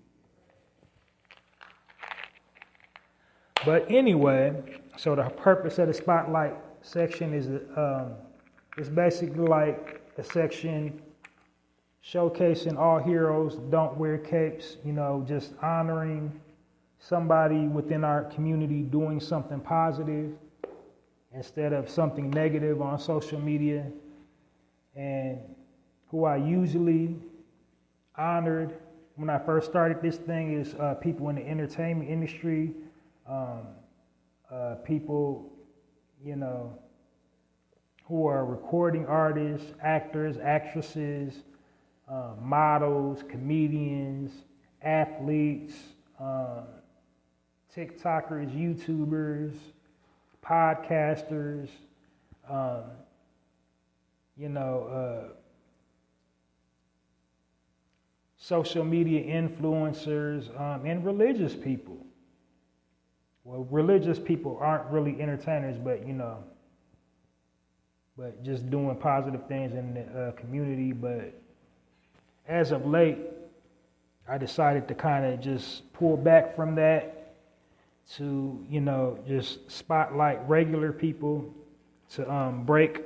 But anyway, so the purpose of the spotlight section is it's basically like a section showcasing all heroes don't wear capes, just honoring somebody within our community doing something positive instead of something negative on social media. And who I usually honored when I first started this thing is people in the entertainment industry, people, who are recording artists, actors, actresses, models, comedians, athletes, TikTokers, YouTubers, podcasters, social media influencers, and religious people. Well, religious people aren't really entertainers, but but just doing positive things in the community. But as of late, I decided to kind of just pull back from that to, just spotlight regular people to break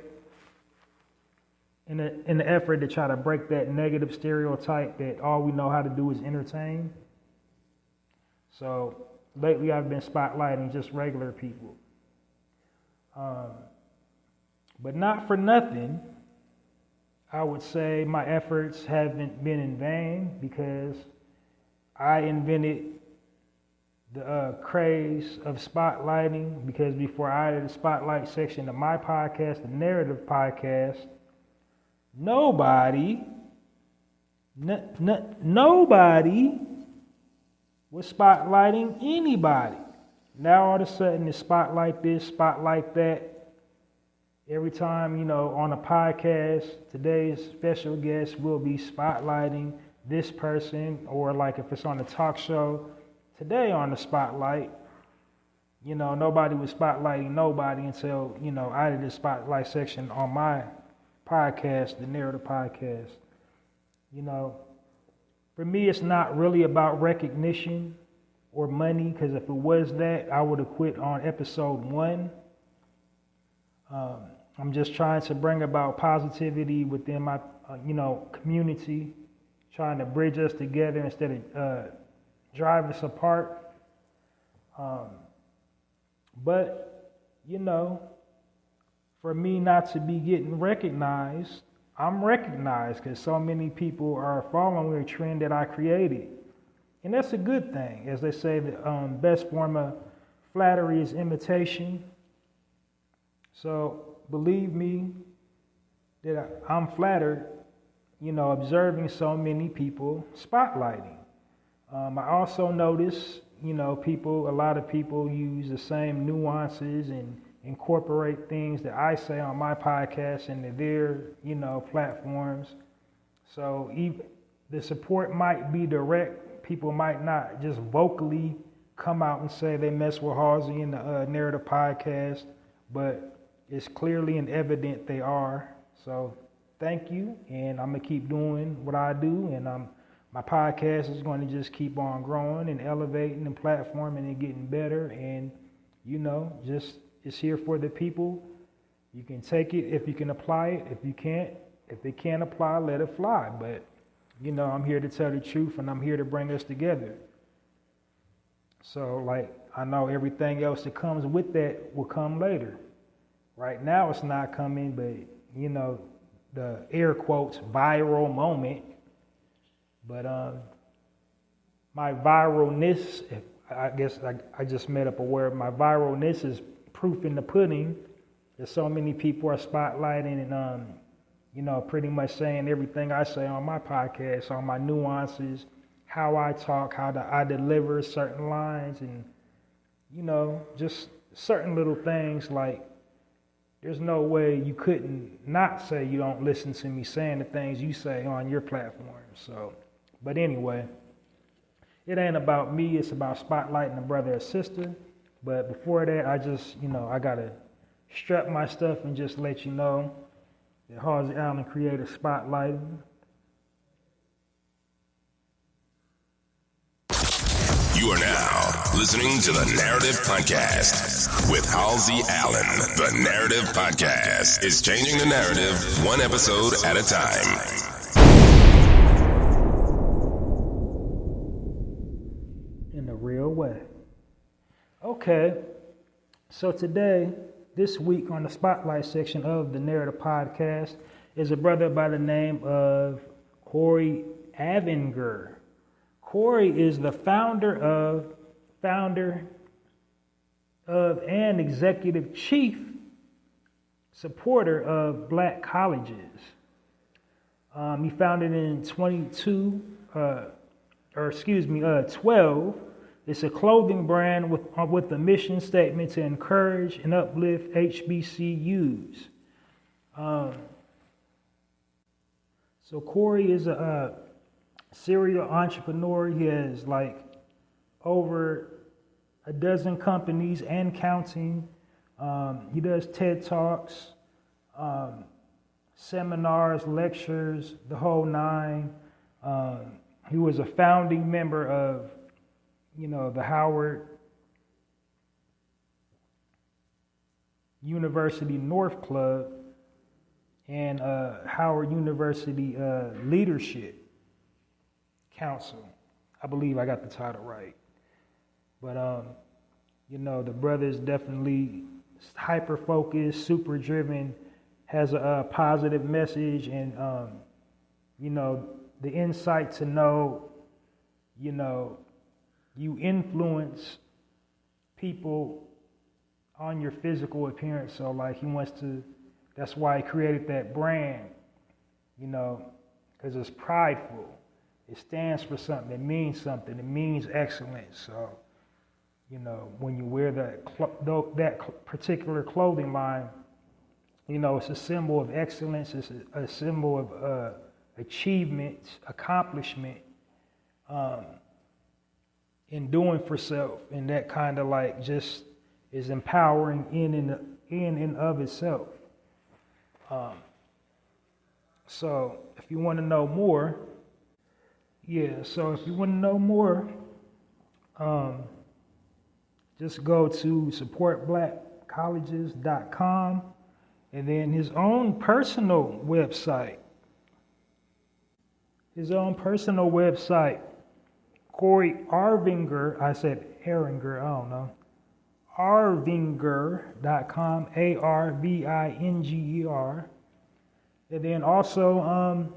in the effort to try to break that negative stereotype that all we know how to do is entertain. So lately I've been spotlighting just regular people. But not for nothing, I would say my efforts haven't been in vain, because I invented the craze of spotlighting, because before I added the spotlight section of my podcast, the Narrative podcast, nobody was spotlighting anybody. Now all of a sudden it's spotlight this, spotlight that. Every time, on a podcast, today's special guest will be spotlighting this person, or like if it's on a talk show, today on the spotlight, nobody was spotlighting nobody until, I did the spotlight section on my podcast, the Narrator podcast. For me, it's not really about recognition or money, because if it was that, I would have quit on episode 1. I'm just trying to bring about positivity within my, community, trying to bridge us together instead of drive us apart. But, for me not to be getting recognized, I'm recognized because so many people are following a trend that I created. And that's a good thing. As they say, the best form of flattery is imitation. So believe me that I'm flattered, observing so many people spotlighting. I also notice, a lot of people use the same nuances and incorporate things that I say on my podcast into their, platforms. So even the support might be direct. People might not just vocally come out and say they mess with Halsey in the Narrative podcast, but it's clearly and evident they are. So thank you, and I'm gonna keep doing what I do, and my podcast is going to just keep on growing and elevating and platforming and getting better, and just it's here for the people. You can take it if you can apply it. If you can't, if it can't apply, let it fly. But I'm here to tell the truth, and I'm here to bring us together. So I know everything else that comes with that will come later. Right now it's not coming, but the air quotes viral moment. But my viralness, I guess I just made up a word. My viralness is proof in the pudding. There's so many people are spotlighting and pretty much saying everything I say on my podcast, on my nuances, how I talk, how I deliver certain lines, and just certain little things. Like there's no way you couldn't not say you don't listen to me saying the things you say on your platform. So, but anyway, it ain't about me. It's about spotlighting a brother or sister. But before that, I just, I got to strap my stuff and just let you know that Halsey Allen created Spotlighting. You are now listening to the Narrative Podcast with Halsey Allen. The Narrative Podcast is changing the narrative one episode at a time. In a real way. Okay, so this week on the Spotlight section of the Narrative Podcast is a brother by the name of Corey Avinger. Corey is the founder of and executive chief supporter of Black colleges. He founded in 12. It's a clothing brand with a mission statement to encourage and uplift HBCUs. So Corey is a serial entrepreneur. He has over a dozen companies and counting. He does TED Talks, seminars, lectures, the whole nine. He was a founding member of the Howard University North Club and Howard University Leadership Council. I believe I got the title right. But, the brother is definitely hyper-focused, super driven, has a positive message, and, the insight to know, you influence people on your physical appearance. So that's why he created that brand, because it's prideful. It stands for something. It means something. It means excellence. So, when you wear that particular clothing line, it's a symbol of excellence. It's a symbol of achievement, accomplishment, in doing for self, and that kind of just is empowering in and of itself. So if you want to know more, just go to supportblackcolleges.com, and then his own personal website, Corey Avinger, I said Aringer, I don't know. arvinger.com, Arvinger. And then also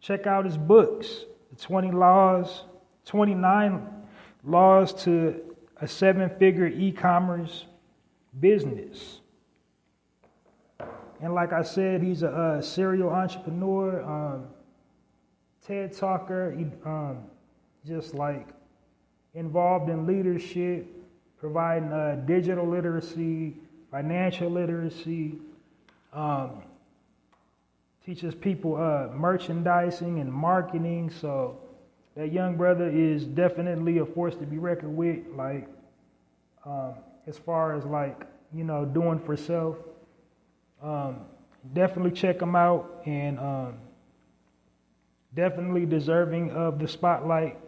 check out his books, the 29 Laws to a 7-Figure E-Commerce Business. And like I said, he's a serial entrepreneur, TED talker, just like involved in leadership, providing digital literacy, financial literacy, teaches people merchandising and marketing. So that young brother is definitely a force to be reckoned with, like as far as like, doing for self. Definitely check him out, and definitely deserving of the spotlight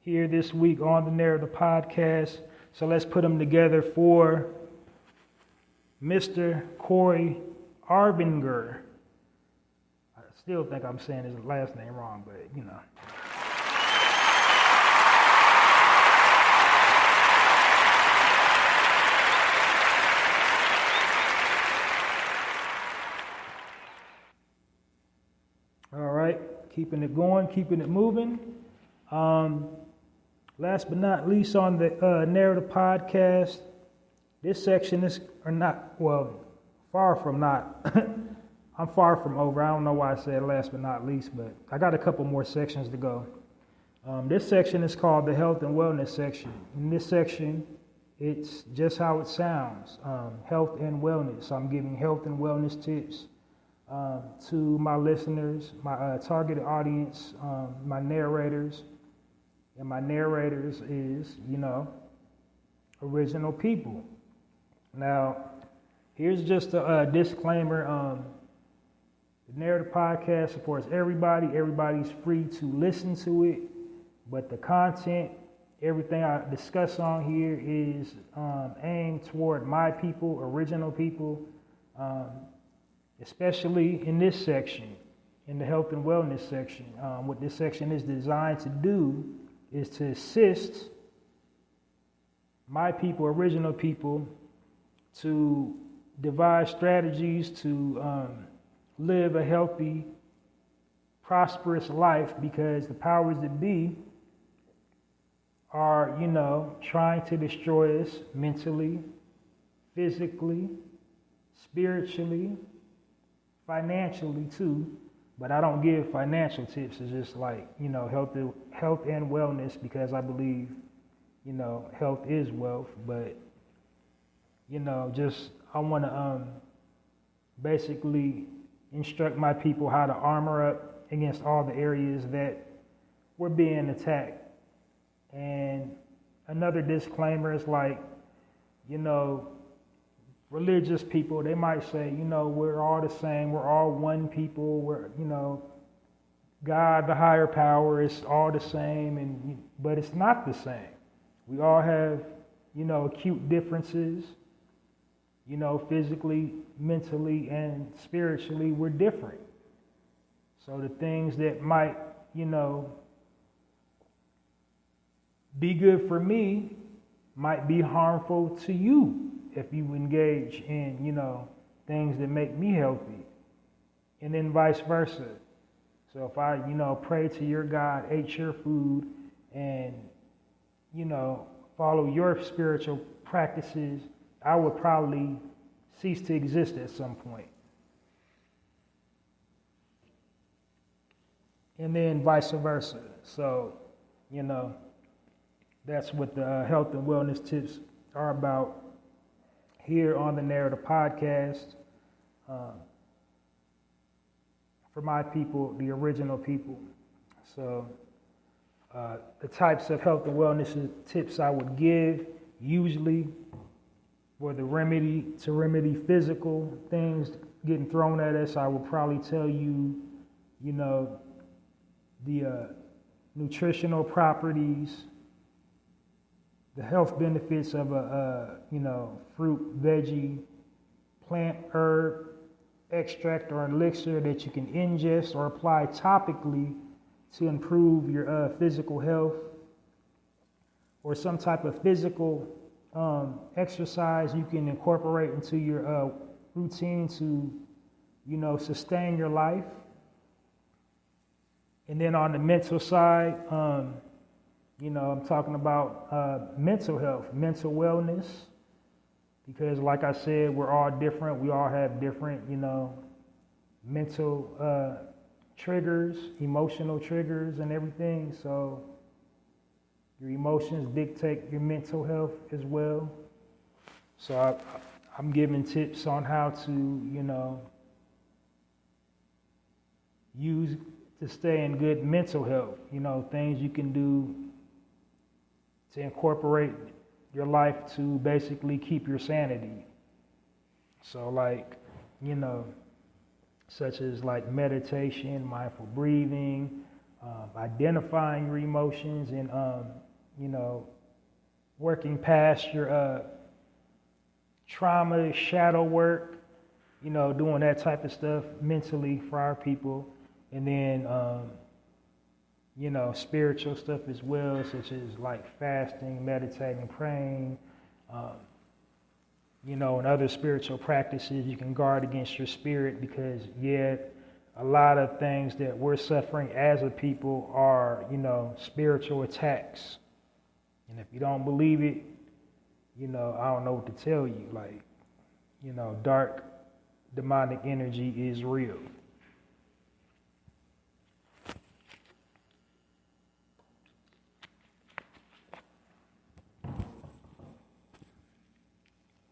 here this week on the Narrative Podcast. So let's put them together for Mr. Corey Arvinger. I still think I'm saying his last name wrong, but All right, keeping it going, keeping it moving. Last but not least on the Narrative Podcast, this section is, far from not. I'm far from over. I don't know why I said last but not least, but I got a couple more sections to go. This section is called the Health and Wellness section. In this section, it's just how it sounds, health and wellness. I'm giving health and wellness tips to my listeners, my targeted audience, my narrators. And my narrators is, original people. Now, here's just a disclaimer. The Narrative Podcast supports everybody. Everybody's free to listen to it. But the content, everything I discuss on here is aimed toward my people, original people, especially in this section, in the health and wellness section. What this section is designed to do is to assist my people, original people, to devise strategies to live a healthy, prosperous life, because the powers that be are, trying to destroy us mentally, physically, spiritually, financially too. But I don't give financial tips. It's just like, health and wellness, because I believe, health is wealth. But, I want to basically instruct my people how to armor up against all the areas that we're being attacked. And another disclaimer is like, religious people, they might say, we're all the same, we're all one people, we're, God, the higher power, is all the same, but it's not the same. We all have, acute differences, physically, mentally, and spiritually, we're different. So the things that might, be good for me might be harmful to you if you engage in, things that make me healthy, and then vice versa. So if I, pray to your God, ate your food, and, follow your spiritual practices, I would probably cease to exist at some point. And then vice versa. So, that's what the health and wellness tips are about here on the Narrative Podcast, for my people, the original people. So the types of health and wellness tips I would give, usually for the remedy physical things getting thrown at us, I would probably tell you, the nutritional properties, the health benefits of a fruit, veggie, plant, herb, extract, or elixir that you can ingest or apply topically to improve your physical health, or some type of physical exercise you can incorporate into your routine to, sustain your life. And then on the mental side, I'm talking about mental health, mental wellness, because like I said, we're all different. We all have different, mental triggers, emotional triggers and everything. So your emotions dictate your mental health as well. So I'm giving tips on how to, use to stay in good mental health, things you can do to incorporate your life to basically keep your sanity. So like, such as like meditation, mindful breathing, identifying your emotions and, working past your trauma, shadow work, doing that type of stuff mentally for our people. And then, spiritual stuff as well, such as like fasting, meditating, praying, and other spiritual practices. You can guard against your spirit because, a lot of things that we're suffering as a people are, spiritual attacks. And if you don't believe it, I don't know what to tell you. Like, dark demonic energy is real.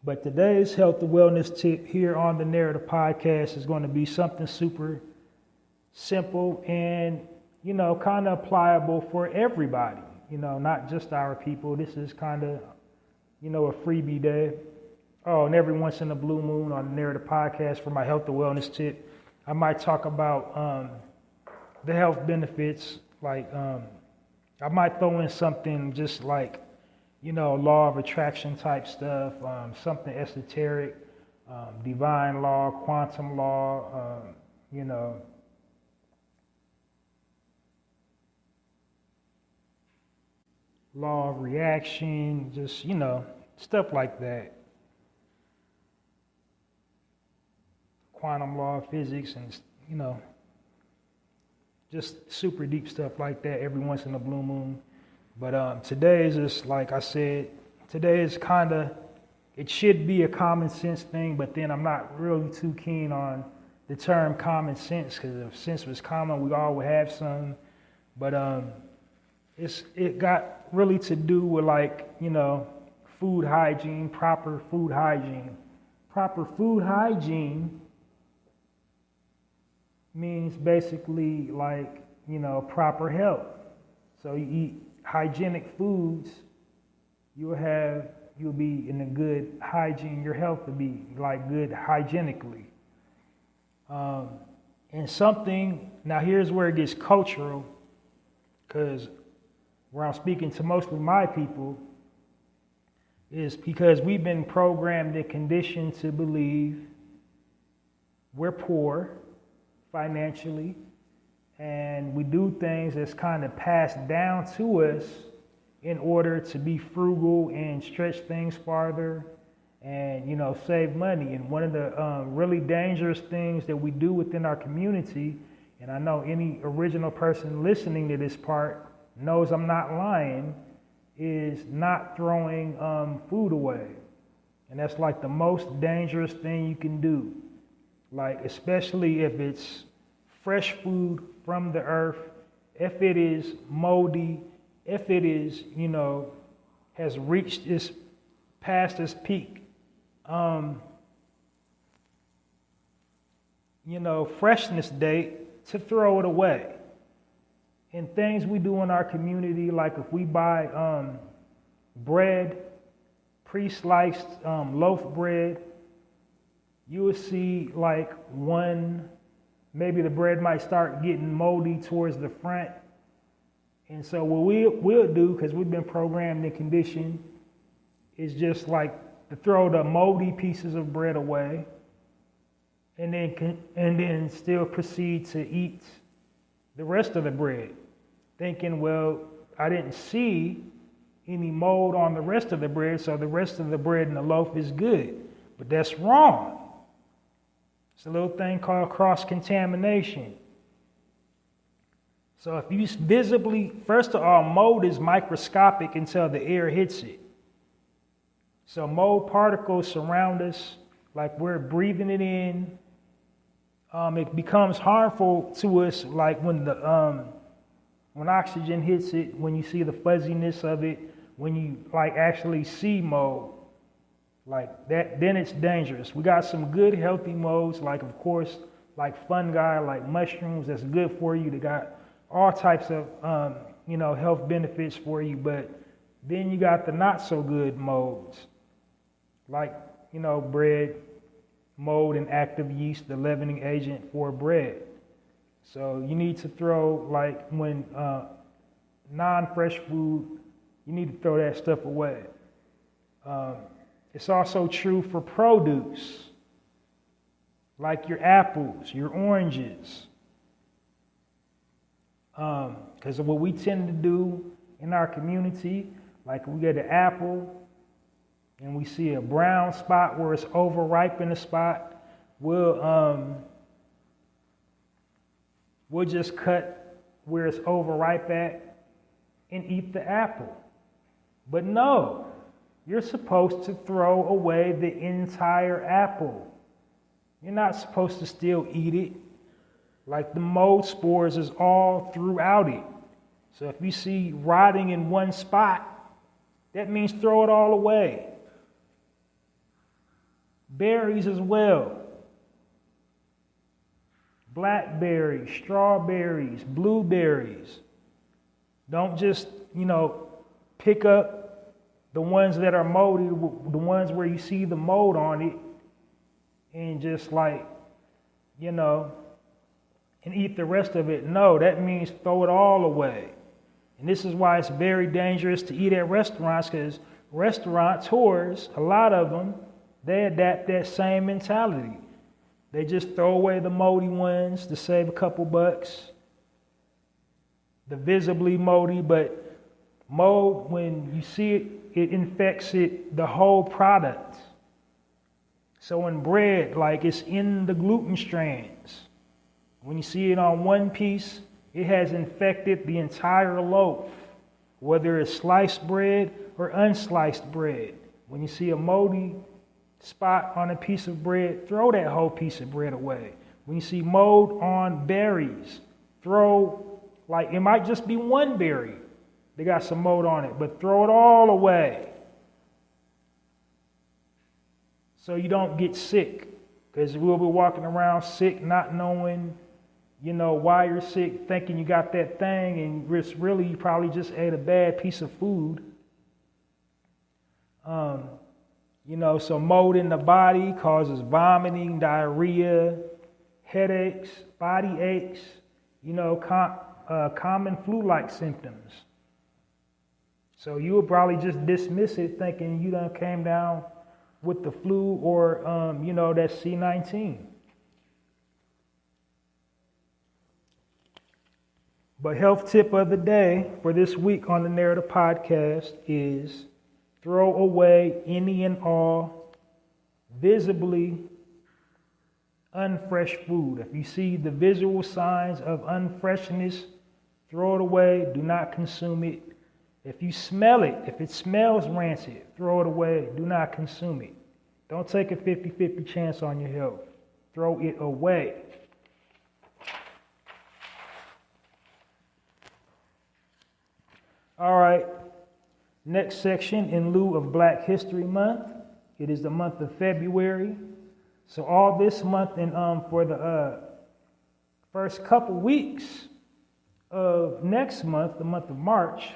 But today's health and wellness tip here on the Narrative Podcast is going to be something super simple and, kind of applicable for everybody, not just our people. This is kind of, a freebie day. Oh, and every once in a blue moon on the Narrative Podcast for my health and wellness tip, I might talk about the health benefits. Like, I might throw in something just like, law of attraction type stuff, something esoteric, divine law, quantum law, law of reaction, just, stuff like that. Quantum law of physics and, just super deep stuff like that every once in a blue moon. But today is just, like I said, today is it should be a common sense thing, but then I'm not really too keen on the term common sense, because if sense was common, we all would have some. But it got really to do with food hygiene, proper food hygiene. Proper food hygiene means basically proper health. So you eat hygienic foods, you'll be in a good hygiene. Your health will be good hygienically. And something, now here's where it gets cultural, because where I'm speaking to mostly my people is because we've been programmed and conditioned to believe we're poor financially, and we do things that's kind of passed down to us in order to be frugal and stretch things farther and, save money. And one of the really dangerous things that we do within our community, and I know any original person listening to this part knows I'm not lying, is not throwing food away. And that's the most dangerous thing you can do. Especially if it's fresh food from the earth, if it is moldy, if it is, has reached past its peak, freshness date, to throw it away. And things we do in our community, like if we buy bread, pre-sliced loaf bread, you will see maybe the bread might start getting moldy towards the front. And so what we'll do, because we've been programmed and conditioned, is just to throw the moldy pieces of bread away and then still proceed to eat the rest of the bread, thinking, well, I didn't see any mold on the rest of the bread, so the rest of the bread in the loaf is good. But that's wrong. It's a little thing called cross-contamination. So if you visibly, first of all, mold is microscopic until the air hits it. So mold particles surround us like we're breathing it in. It becomes harmful to us like when oxygen hits it, when you see the fuzziness of it, when you like actually see mold. Like that, then it's dangerous. We got some good healthy molds, like of course, like fungi, like mushrooms, that's good for you. They got all types of health benefits for you, but then you got the not so good molds, like bread, mold and active yeast, the leavening agent for bread. So you need to throw, like when non-fresh food, you need to throw that stuff away. It's also true for produce, like your apples, your oranges. Because what we tend to do in our community, like we get an apple and we see a brown spot where it's overripe in a spot, we'll just cut where it's overripe at and eat the apple. But no, you're supposed to throw away the entire apple. You're not supposed to still eat it. Like the mold spores is all throughout it. So if you see rotting in one spot, that means throw it all away. Berries as well. Blackberries, strawberries, blueberries. Don't just, pick up the ones that are moldy, the ones where you see the mold on it, and just and eat the rest of it. No, that means throw it all away. And this is why it's very dangerous to eat at restaurants, because restaurateurs, a lot of them, they adapt that same mentality. They just throw away the moldy ones to save a couple bucks. The visibly moldy, but mold, when you see it, it infects the whole product. So in bread, like it's in the gluten strands. When you see it on one piece, it has infected the entire loaf, whether it's sliced bread or unsliced bread. When you see a moldy spot on a piece of bread, throw that whole piece of bread away. When you see mold on berries, it might just be one berry. They got some mold on it, but throw it all away. So you don't get sick, because we'll be walking around sick, not knowing, why you're sick, thinking you got that thing, and it's really you probably just ate a bad piece of food. So mold in the body causes vomiting, diarrhea, headaches, body aches, common flu-like symptoms. So you would probably just dismiss it thinking you done came down with the flu or, that C-19. But health tip of the day for this week on the Narrator Podcast is throw away any and all visibly unfresh food. If you see the visual signs of unfreshness, throw it away. Do not consume it. If you smell it, if it smells rancid, throw it away. Do not consume it. Don't take a 50-50 chance on your health. Throw it away. All right, next section, in lieu of Black History Month, it is the month of February. So all this month and for the first couple weeks of next month, the month of March,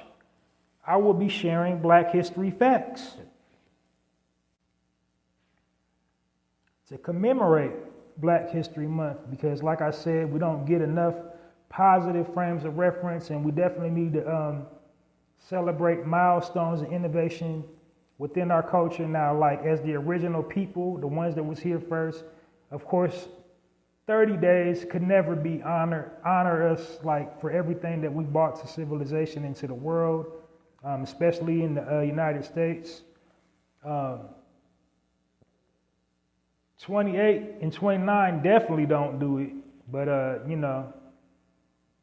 I will be sharing Black History facts to commemorate Black History Month, because like I said, we don't get enough positive frames of reference, and we definitely need to celebrate milestones and innovation within our culture now, like as the original people, the ones that was here first. Of course, 30 days could never be honor us like for everything that we brought to civilization into the world. especially in the United States. 28 and 29 definitely don't do it, but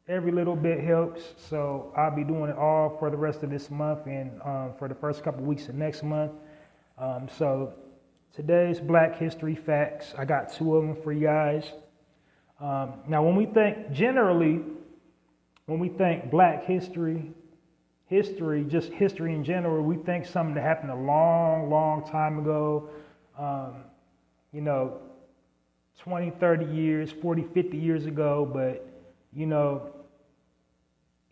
every little bit helps. So I'll be doing it all for the rest of this month and for the first couple weeks of next month. So today's Black History Facts. I got 2 of them for you guys. Now, when we think Black history, just history in general, we think something that happened a long, long time ago, 20, 30 years, 40, 50 years ago, but,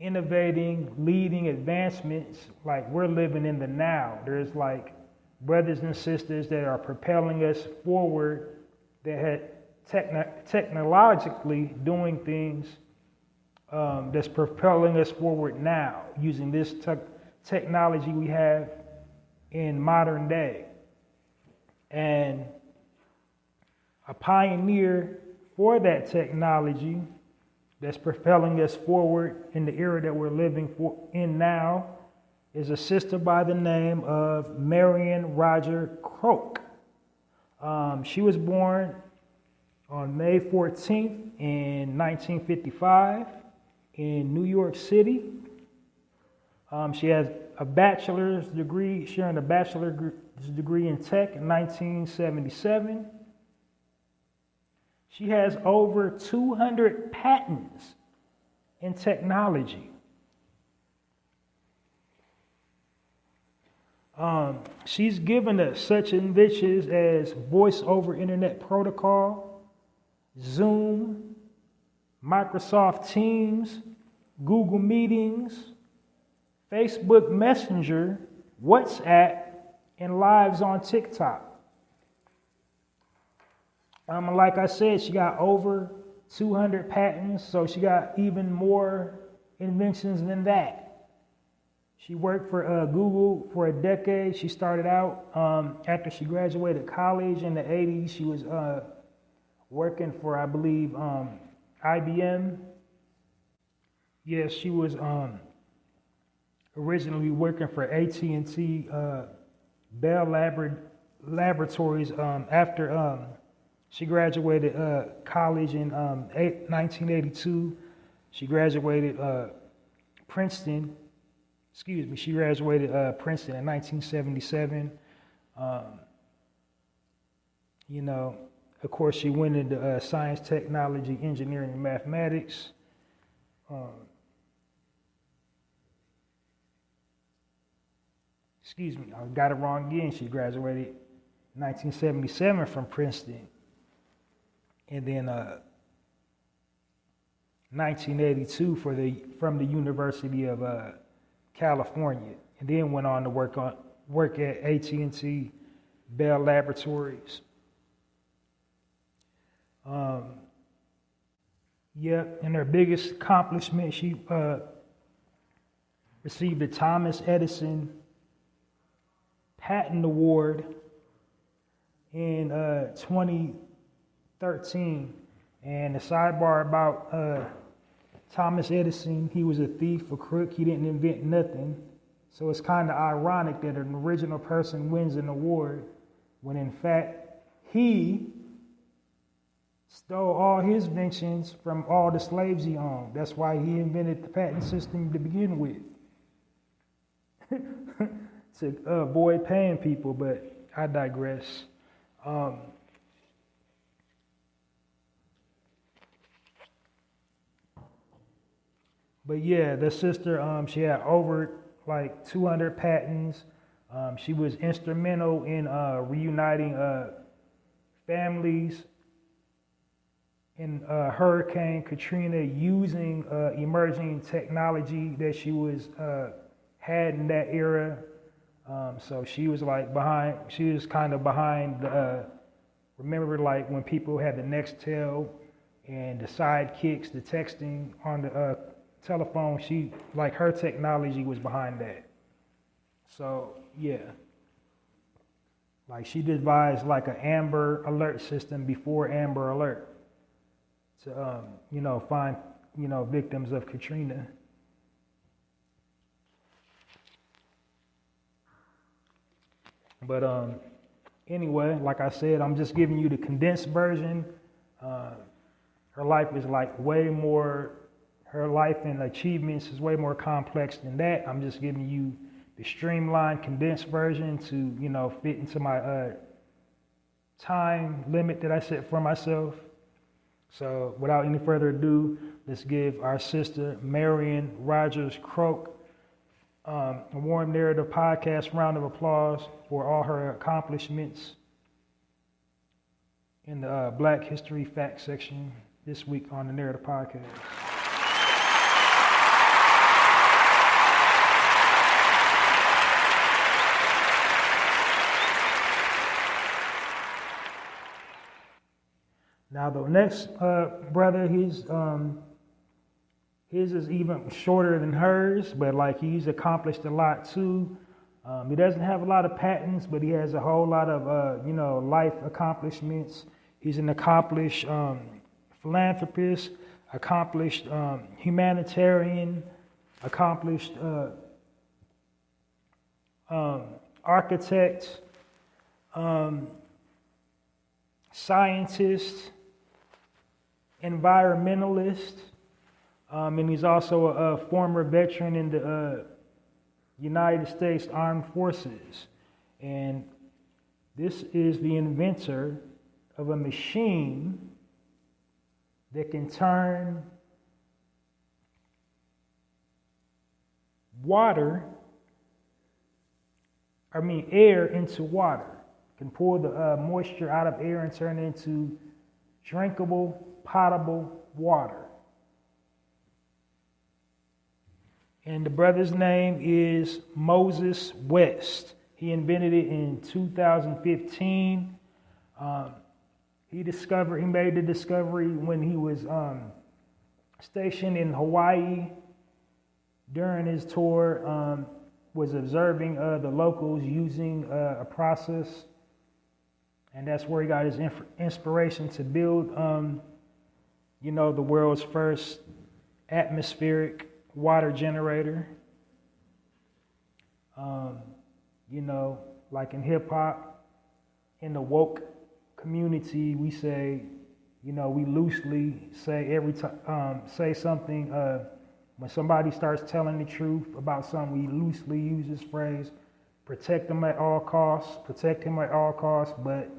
innovating, leading advancements, like we're living in the now. There's like brothers and sisters that are propelling us forward, that had technologically doing things that's propelling us forward now, using this technology we have in modern day. And a pioneer for that technology that's propelling us forward in the era that we're living in now is a sister by the name of Marion Roger Croak. She was born on May 14th in 1955 in New York City. She has a bachelor's degree, sharing a bachelor's degree in tech in 1977. She has over 200 patents in technology. She's given us such inventions as voice over internet protocol, Zoom, Microsoft Teams, Google Meetings, Facebook Messenger, WhatsApp, and lives on TikTok. Like I said, she got over 200 patents, so she got even more inventions than that. She worked for Google for a decade. She started out after she graduated college in the 80s. She was working for, I believe, IBM. Yes, she was originally working for AT&T Bell Laboratories after she graduated college in 1982. She graduated Princeton. She graduated Princeton in 1977. Of course, she went into science, technology, engineering, and mathematics. I got it wrong again. She graduated in 1977 from Princeton. And then 1982 from the University of California, and then went on to work at AT&T Bell Laboratories. And her biggest accomplishment, she received the Thomas Edison Patent Award in 2013. And the sidebar about Thomas Edison, he was a thief, a crook, he didn't invent nothing. So it's kind of ironic that an original person wins an award when in fact he stole all his inventions from all the slaves he owned. That's why he invented the patent system to begin with. To avoid paying people, but I digress. But yeah, the sister, she had over like 200 patents. She was instrumental in reuniting families in Hurricane Katrina using emerging technology that she was had in that era. So she was like behind. She was kind of behind. Remember, like when people had the Nextel and the sidekicks, the texting on the telephone, her technology was behind that. So yeah, like she devised like an Amber Alert system before Amber Alert to find victims of Katrina. But anyway, like I said, I'm just giving you the condensed version. Her life is like way more, her life and achievements is way more complex than that. I'm just giving you the streamlined, condensed version to, fit into my time limit that I set for myself. So without any further ado, let's give our sister, Marion Rogers Croak, a warm Narrative Podcast round of applause for all her accomplishments in the Black History Facts section this week on the Narrative Podcast. Now the next brother, his is even shorter than hers, but like he's accomplished a lot too. He doesn't have a lot of patents, but he has a whole lot of life accomplishments. He's an accomplished philanthropist, accomplished humanitarian, accomplished architect, scientist, environmentalist, and he's also a former veteran in the United States Armed Forces. And this is the inventor of a machine that can turn air into water. Can pull the moisture out of air and turn it into drinkable, potable water. And the brother's name is Moses West. He invented it in 2015. He made the discovery when he was stationed in Hawaii during his tour, was observing the locals using a process. And that's where he got his inspiration to build, the world's first atmospheric water generator. Like in hip hop, in the woke community, we say, we loosely say every time, say something, when somebody starts telling the truth about something, we loosely use this phrase, protect them at all costs, protect him at all costs. But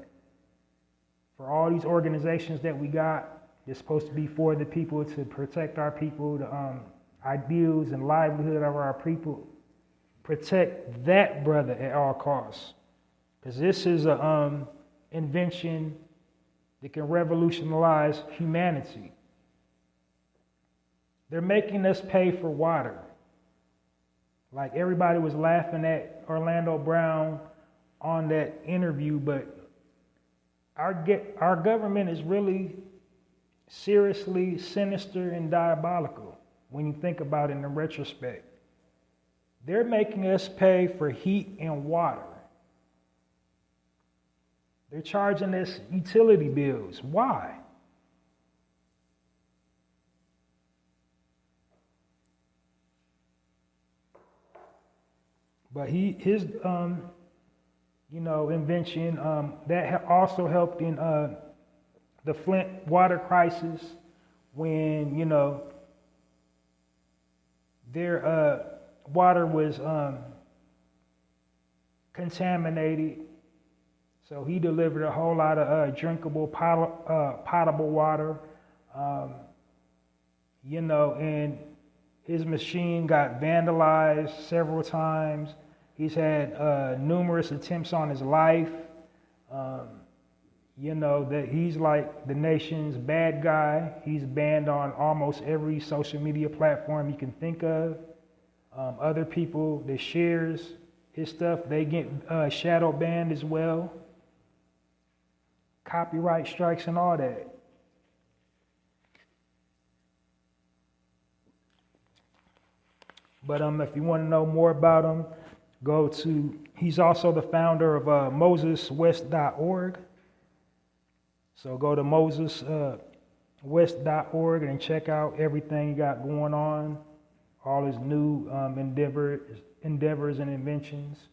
for all these organizations that we got, it's supposed to be for the people, to protect our people, the ideals and livelihood of our people. Protect that brother at all costs. Because this is an invention that can revolutionize humanity. They're making us pay for water. Like everybody was laughing at Orlando Brown on that interview, but our government is really seriously sinister and diabolical when you think about it in retrospect. They're making us pay for heat and water. They're charging us utility bills. Why? But his invention that also helped in the Flint water crisis when their water was contaminated. So he delivered a whole lot of drinkable, potable water, and his machine got vandalized several times. He's had numerous attempts on his life. That he's like the nation's bad guy. He's banned on almost every social media platform you can think of. Other people that shares his stuff, they get shadow banned as well. Copyright strikes and all that. But if you want to know more about him, he's also the founder of MosesWest.org. So go to MosesWest.org and check out everything he got going on, all his new endeavors and inventions.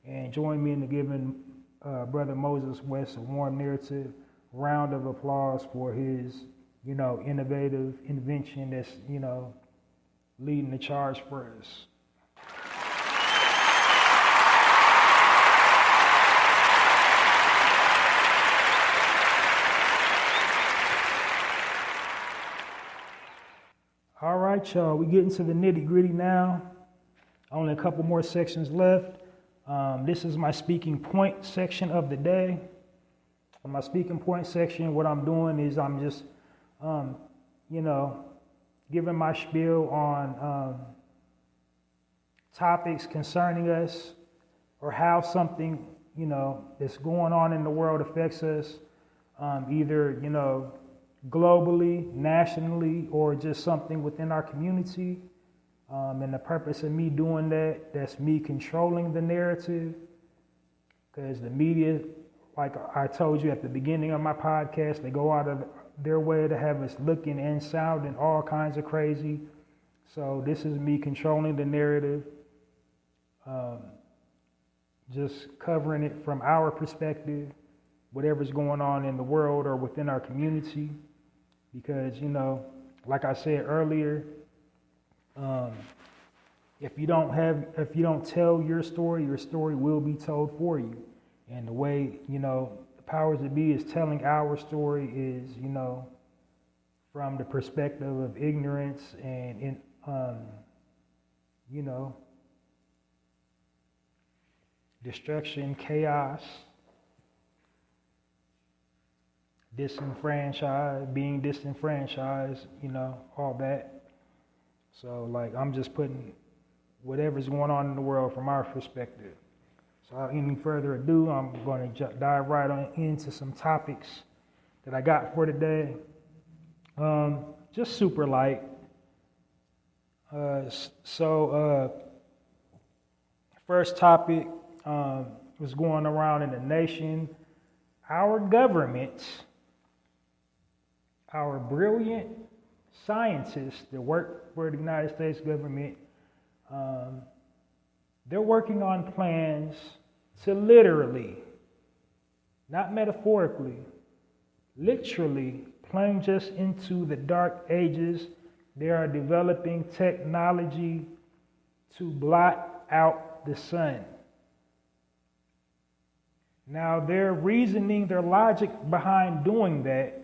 And join me in giving Brother Moses West a warm narrative round of applause for his, innovative invention that's, leading the charge for us. All right, y'all, we get into the nitty gritty now. Only a couple more sections left. This is my speaking point section of the day. In my speaking point section, what I'm doing is I'm just, giving my spiel on topics concerning us or how something, that's going on in the world affects us, either, globally, nationally, or just something within our community. And the purpose of me doing that's me controlling the narrative, because the media, like I told you at the beginning of my podcast, they go out of their way to have us looking and sounding all kinds of crazy. So this is me controlling the narrative, just covering it from our perspective, whatever's going on in the world or within our community. Because, like I said earlier, if you don't tell your story will be told for you. And the way, the powers that be is telling our story is, from the perspective of ignorance and, destruction, chaos, being disenfranchised, all that. So, I'm just putting whatever's going on in the world from our perspective. So, without any further ado, I'm going to dive right on into some topics that I got for today. Just super light. First topic was going around in the nation. Our government, our brilliant scientists that work for the United States government, they're working on plans to literally, not metaphorically, literally plunge us into the dark ages. They are developing technology to blot out the sun. Now, their reasoning, their logic behind doing that,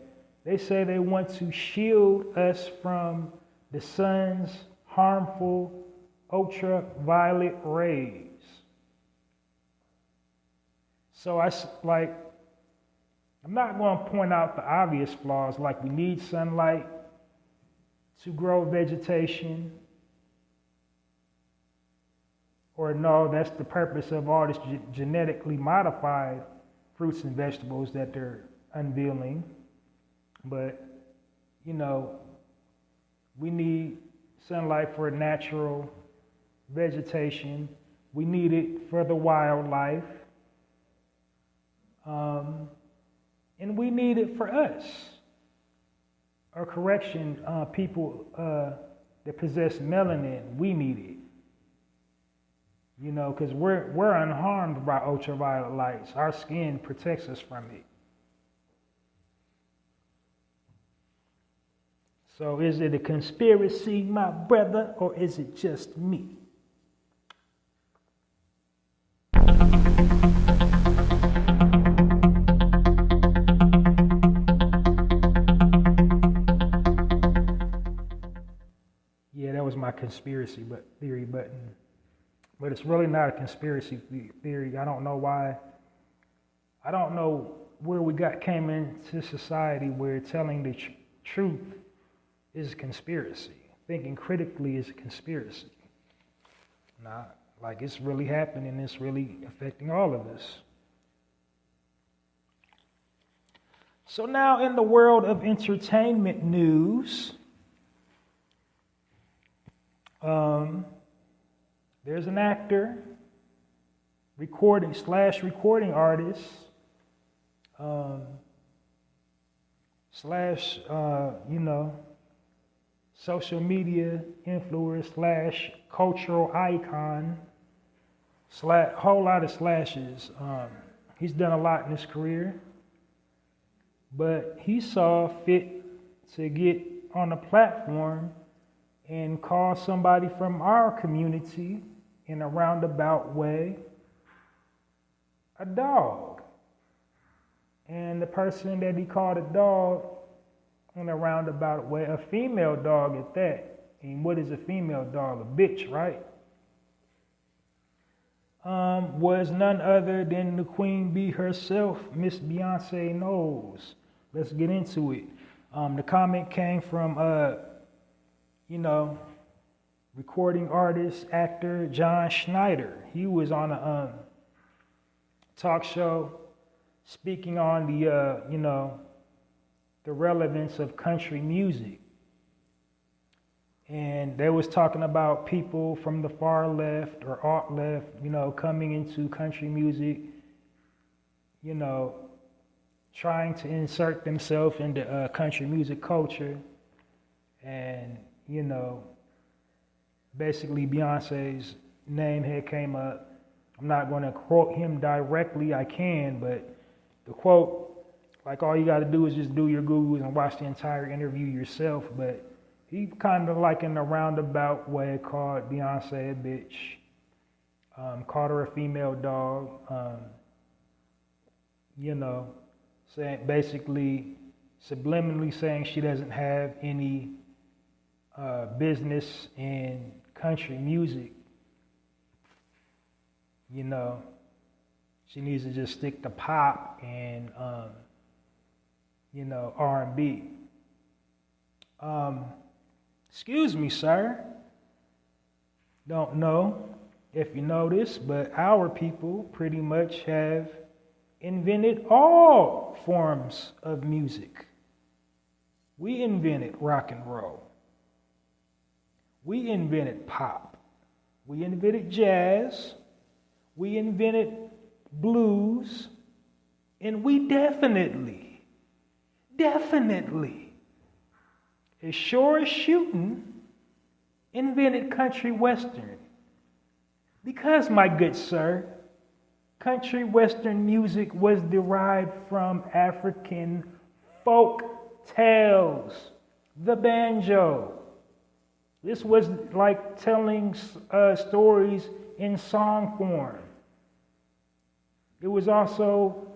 they say they want to shield us from the sun's harmful ultraviolet rays. So I'm not going to point out the obvious flaws, like we need sunlight to grow vegetation, or no, that's the purpose of all this genetically modified fruits and vegetables that they're unveiling. But, we need sunlight for natural vegetation. We need it for the wildlife. And we need it for us. Or correction, people that possess melanin, we need it. Because we're unharmed by ultraviolet lights. Our skin protects us from it. So is it a conspiracy, my brother, or is it just me? Yeah, that was my conspiracy theory button. But it's really not a conspiracy theory. I don't know why. I don't know where we came into society where telling the truth is a conspiracy. Thinking critically is a conspiracy. It's really happening. It's really affecting all of us. So now in the world of entertainment news, there's an actor, recording artist, social media influencer / cultural icon whole lot of slashes. He's done a lot in his career, but he saw fit to get on a platform and call somebody from our community in a roundabout way a dog. And the person that he called a dog in a roundabout way, a female dog at that. And what is a female dog? A bitch, right? Was none other than the Queen Bee herself, Miss Beyonce Knowles. Let's get into it. The comment came from, recording artist, actor John Schneider. He was on a talk show speaking on the relevance of country music. And they was talking about people from the far left or alt left, coming into country music, trying to insert themselves into country music culture. And, basically Beyonce's name had came up. I'm not going to quote him directly, I can, but the quote, like all you got to do is just do your Googles and watch the entire interview yourself. But he kind of like in a roundabout way called Beyonce a bitch, called her a female dog, saying basically subliminally saying she doesn't have any business in country music. She needs to just stick to pop and R&B. Excuse me, sir. Don't know if you know this, but our people pretty much have invented all forms of music. We invented rock and roll. We invented pop. We invented jazz. We invented blues. And we definitely, as sure as shooting, invented country western. Because, my good sir, country western music was derived from African folk tales, the banjo. This was like telling stories in song form. It was also,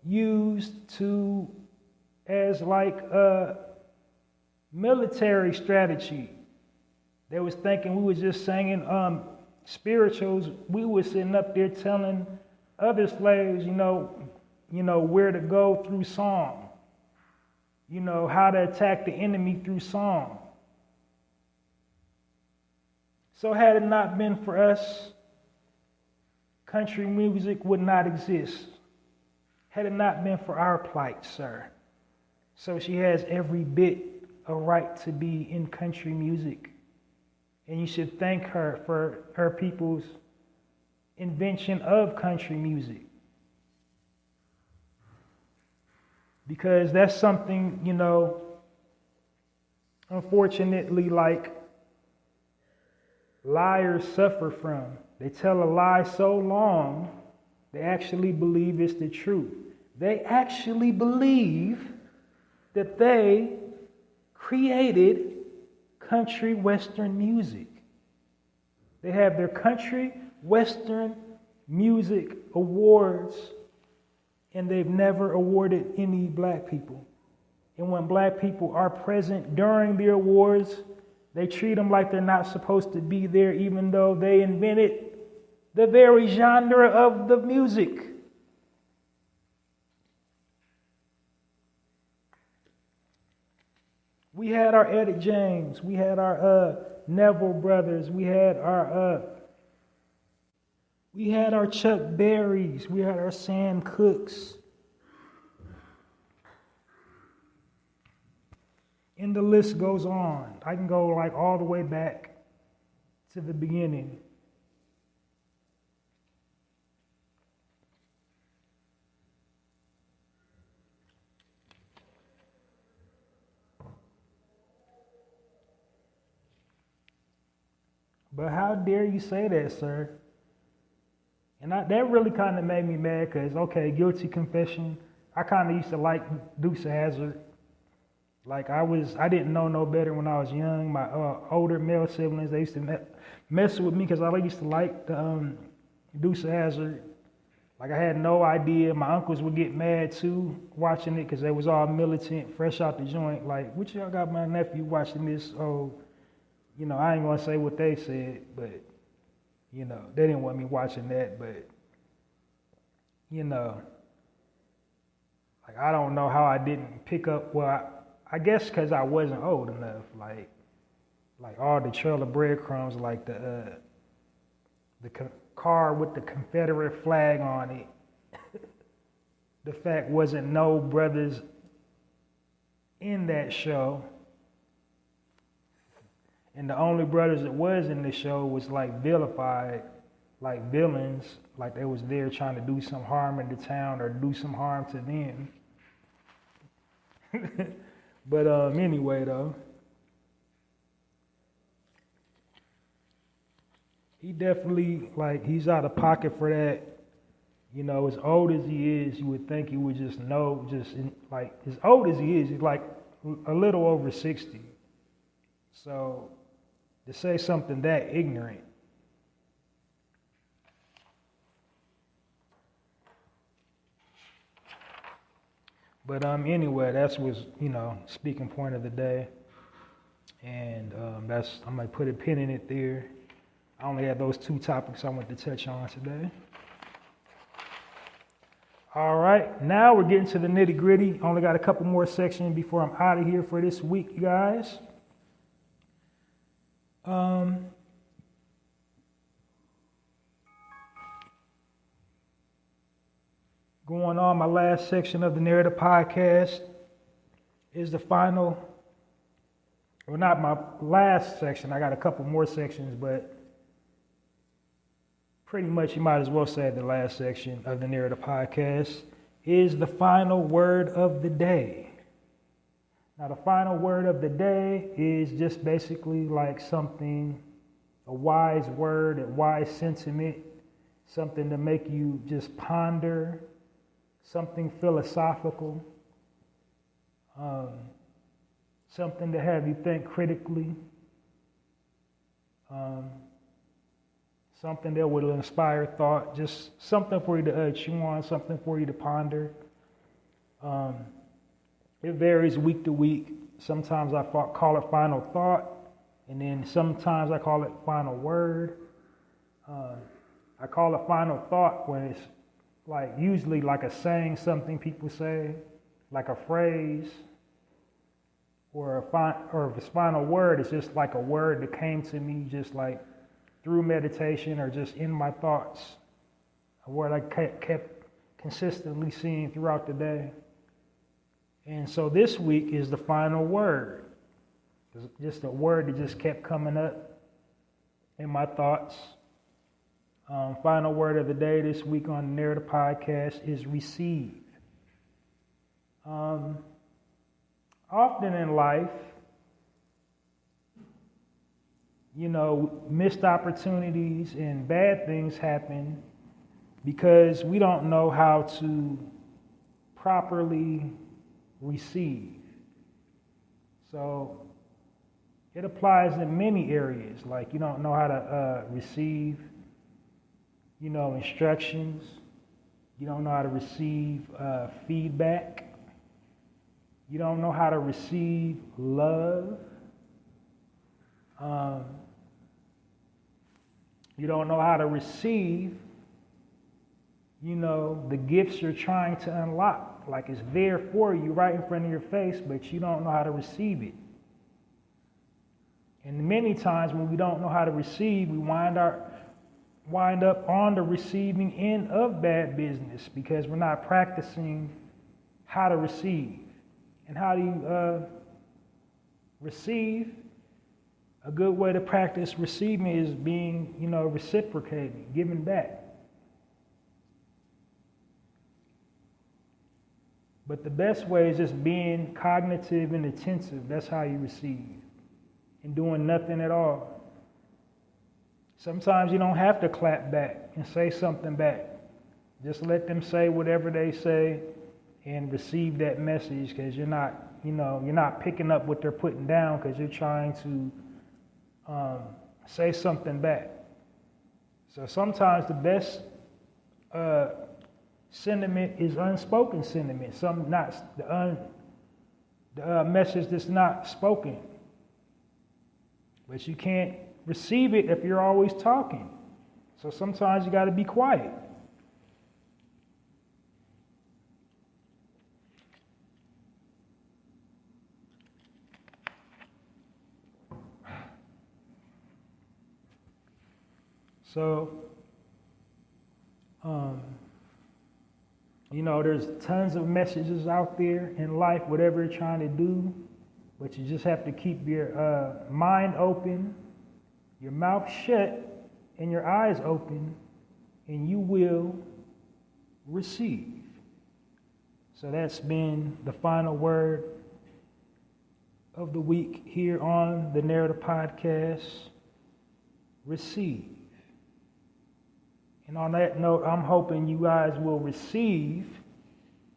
used as like a military strategy. They was thinking we was just singing spirituals. We was sitting up there telling other slaves, where to go through song. How to attack the enemy through song. So had it not been for us, country music would not exist. Had it not been for our plight, sir. So she has every bit a right to be in country music. And you should thank her for her people's invention of country music. Because that's something, unfortunately, like liars suffer from. They tell a lie so long, they actually believe it's the truth. They actually believe that they created country western music. They have their country western music awards, and they've never awarded any black people. And when black people are present during the awards, they treat them like they're not supposed to be there, even though they invented the very genre of the music. We had our Etta James, we had our Neville brothers, we had our Chuck Berrys, we had our Sam Cookes. And the list goes on. I can go like all the way back to the beginning. But how dare you say that, sir? And that really kind of made me mad because, okay, guilty confession. I kind of used to like Dukes of Hazzard. Like I didn't know no better when I was young. My older male siblings, they used to mess with me because I used to like the Dukes of Hazzard. Like I had no idea. My uncles would get mad too watching it because they was all militant, fresh out the joint. Like, what y'all got my nephew watching this? Oh, you know, I ain't gonna say what they said, but you know, they didn't want me watching that. But you know, like I don't know how I didn't pick up. Well, I guess because I wasn't old enough. Like all the trail of breadcrumbs, like the car with the Confederate flag on it. The fact wasn't no brothers in that show. And the only brothers that was in the show was like vilified, like villains, like they was there trying to do some harm in the town or do some harm to them. But anyway though. He definitely, like, he's out of pocket for that. You know, as old as he is, you would think he would just know, like, as old as he is, he's like a little over 60. So, to say something that ignorant. But anyway, that was, you know, speaking point of the day. And I'm going to put a pin in it there. I only had those two topics I wanted to touch on today. All right, now we're getting to the nitty gritty. Only got a couple more sections before I'm out of here for this week, you guys. Going on, my last section of the Narrative Podcast is the final, well, not my last section. I got a couple more sections, but pretty much you might as well say the last section of the Narrative Podcast is the final word of the day. Now, the final word of the day is just basically like something, a wise word, a wise sentiment, something to make you just ponder, something philosophical, something to have you think critically, something that will inspire thought, just something for you to chew on, something for you to ponder. It varies week to week. Sometimes I call it final thought, and then sometimes I call it final word. I call it final thought when it's like usually like a saying, something people say, like a phrase, or if it's final word, it's just like a word that came to me just like through meditation or just in my thoughts, a word I kept consistently seeing throughout the day. And so this week is the final word. It's just a word that just kept coming up in my thoughts. Final word of the day this week on the Narrative Podcast is receive. Often in life, you know, missed opportunities and bad things happen because we don't know how to properly receive. So it applies in many areas. Like you don't know how to receive, you know, instructions. You don't know how to receive feedback. You don't know how to receive love. You don't know how to receive, you know, the gifts you're trying to unlock. Like it's there for you right in front of your face, but you don't know how to receive it. And many times when we don't know how to receive, we wind up on the receiving end of bad business because we're not practicing how to receive. And how do you receive? A good way to practice receiving is being, you know, reciprocating, giving back. But the best way is just being cognitive and attentive. That's how you receive. And doing nothing at all. Sometimes you don't have to clap back and say something back. Just let them say whatever they say and receive that message, because you're not picking up what they're putting down, because you're trying to say something back. So sometimes the best sentiment is unspoken sentiment. The message that's not spoken. But you can't receive it if you're always talking. So sometimes you got to be quiet. So, there's tons of messages out there in life, whatever you're trying to do, but you just have to keep your mind open, your mouth shut, and your eyes open, and you will receive. So that's been the final word of the week here on the Narrator Podcast. Receive. And on that note, I'm hoping you guys will receive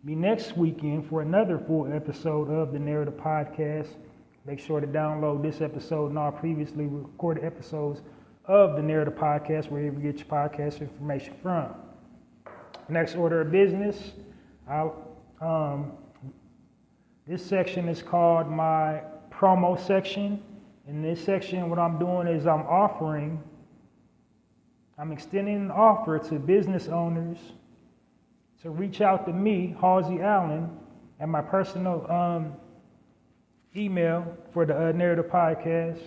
me next weekend for another full episode of the Narrator Podcast. Make sure to download this episode and all previously recorded episodes of the Narrator Podcast, wherever you get your podcast information from. Next order of business, this section is called my promo section. In this section, what I'm doing is I'm extending an offer to business owners to reach out to me, Halsey Allen, at my personal email for the Narrator Podcast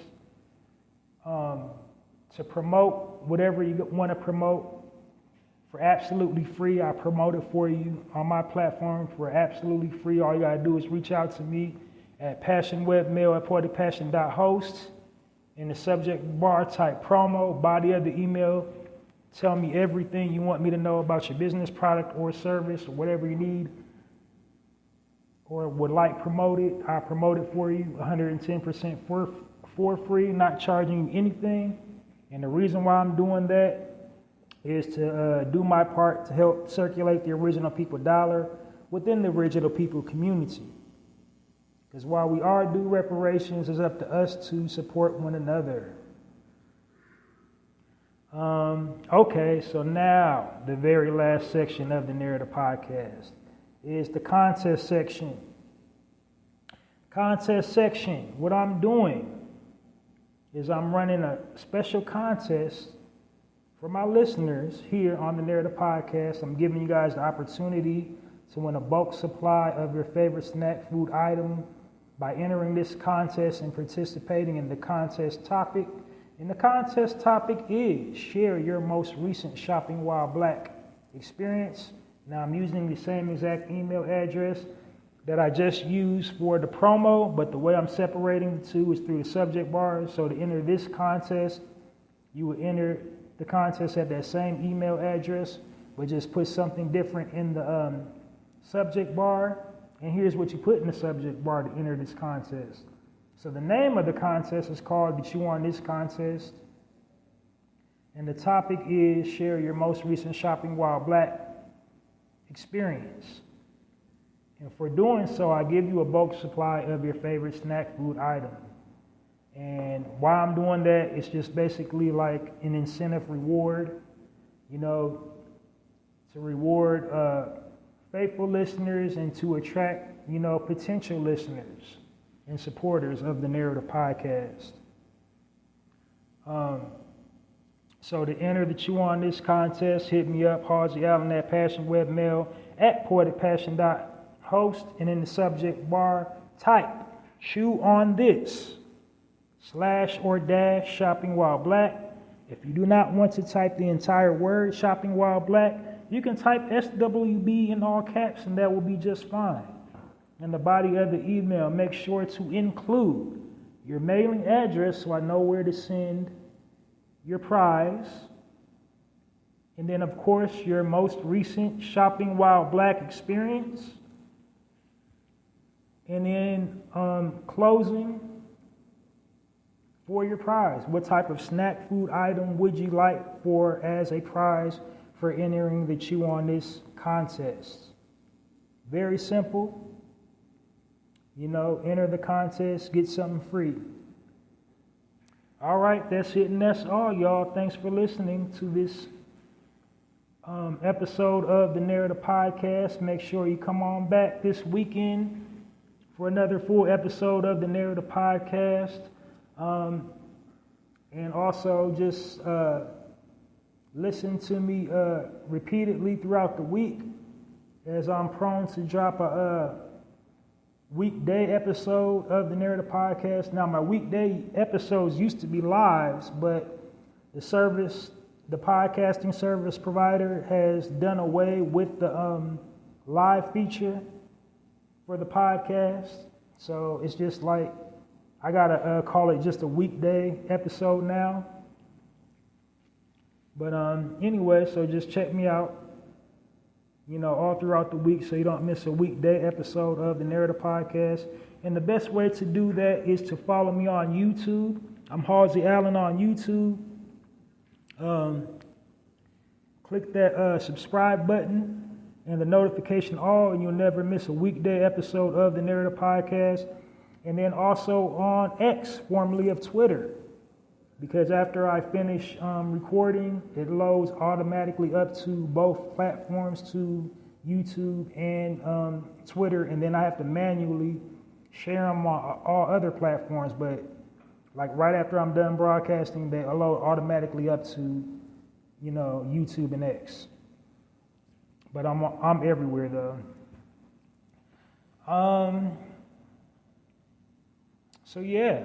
to promote whatever you want to promote for absolutely free. I promote it for you on my platform for absolutely free. All you got to do is reach out to me at passionwebmail@poeticpassion.host. In the subject bar, type promo, body of the email. Tell me everything you want me to know about your business, product, or service, or whatever you need or would like promoted. I promote it for you 110% for free, not charging you anything. And the reason why I'm doing that is to do my part to help circulate the original people dollar within the original people community. Because while we are due reparations, it's up to us to support one another. Okay, so now the very last section of the Narrator Podcast is the contest section. Contest section, what I'm doing is I'm running a special contest for my listeners here on the Narrator Podcast. I'm giving you guys the opportunity to win a bulk supply of your favorite snack food item by entering this contest and participating in the contest topic. And the contest topic is share your most recent shopping while black experience. Now I'm using the same exact email address that I just used for the promo, but the way I'm separating the two is through the subject bar. So to enter this contest, you would enter the contest at that same email address, but just put something different in the subject bar. And here's what you put in the subject bar to enter this contest. So the name of the contest is called The Chew on This Contest. And the topic is share your most recent shopping while black experience. And for doing so, I give you a bulk supply of your favorite snack food item. And why I'm doing that, it's just basically like an incentive reward, to reward faithful listeners and to attract, potential listeners and supporters of the Narrator Podcast. So to enter the Chew on This contest, hit me up, Halsey Allen at passionwebmail@poeticpassion.host, and in the subject bar, type Chew on This / shopping while black. If you do not want to type the entire word shopping while black, you can type SWB in all caps and that will be just fine. In the body of the email, make sure to include your mailing address so I know where to send your prize. And then, of course, your most recent shopping while black experience. And then closing for your prize. What type of snack food item would you like for as a prize for entering the Chew on This contest? Very simple. Enter the contest, get something free. All right, that's it and that's all, y'all. Thanks for listening to this episode of the Narrator Podcast. Make sure you come on back this weekend for another full episode of the Narrator Podcast. And also just listen to me repeatedly throughout the week, as I'm prone to drop a weekday episode of the Narrator Podcast. Now, my weekday episodes used to be lives, but the podcasting service provider has done away with the live feature for the podcast. So it's just like, I gotta call it just a weekday episode now. But anyway, so just check me out, all throughout the week so you don't miss a weekday episode of the Narrator Podcast. And the best way to do that is to follow me on YouTube. I'm Halsey Allen on YouTube. Click that subscribe button and the notification all, and you'll never miss a weekday episode of the Narrator Podcast. And then also on X, formerly of Twitter, because after I finish recording, it loads automatically up to both platforms, to YouTube and Twitter, and then I have to manually share them on all other platforms. But like right after I'm done broadcasting, they load automatically up to YouTube and X. But I'm everywhere though. So yeah,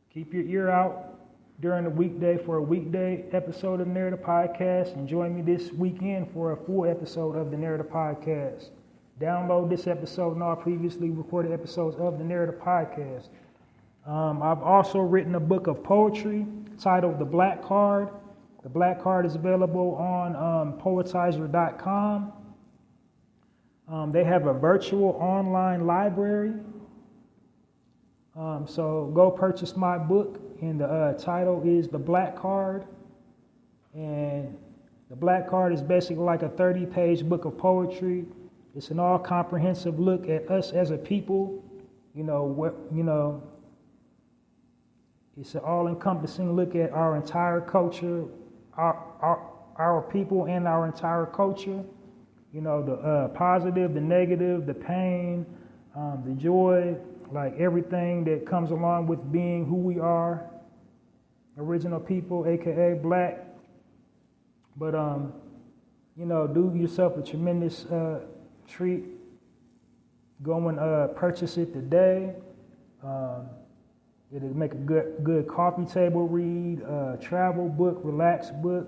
keep your ear out during the weekday for a weekday episode of the Narrator Podcast, and join me this weekend for a full episode of the Narrator Podcast. Download this episode and all previously recorded episodes of the Narrator Podcast. I've also written a book of poetry titled The Black Card. The Black Card is available on poetizer.com. They have a virtual online library. So go purchase my book, and the title is The Black Card. And The Black Card is basically like a 30-page book of poetry. It's an all-comprehensive look at us as a people. It's an all-encompassing look at our entire culture, our people and our entire culture. The positive, the negative, the pain, the joy, like everything that comes along with being who we are, original people, aka black. But do yourself a tremendous treat. Go and purchase it today. It'll make a good coffee table read, travel book, relax book.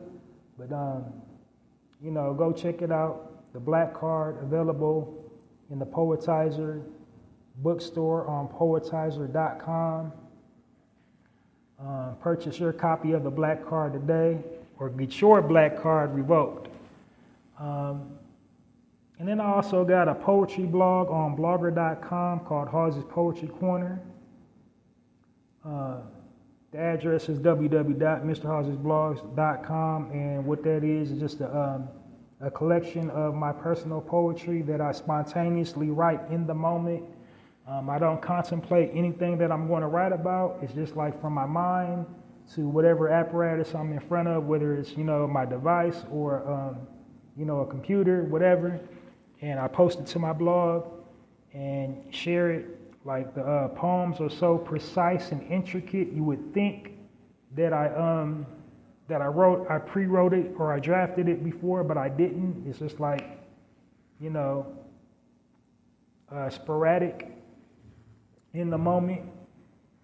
But go check it out. The Black Card, available in the Poetizer bookstore on poetizer.com. Purchase your copy of the Black Card today, or get your Black Card revoked. And then I also got a poetry blog on blogger.com called hallziespoetrycorner. The address is www.mrhallziesblogs.com, and what that is just a collection of my personal poetry that I spontaneously write in the moment. I don't contemplate anything that I'm going to write about. It's just like from my mind to whatever apparatus I'm in front of, whether it's, my device or, a computer, whatever. And I post it to my blog and share it. Like the poems are so precise and intricate, you would think that I pre-wrote it or I drafted it before, but I didn't. It's just like, sporadic in the moment.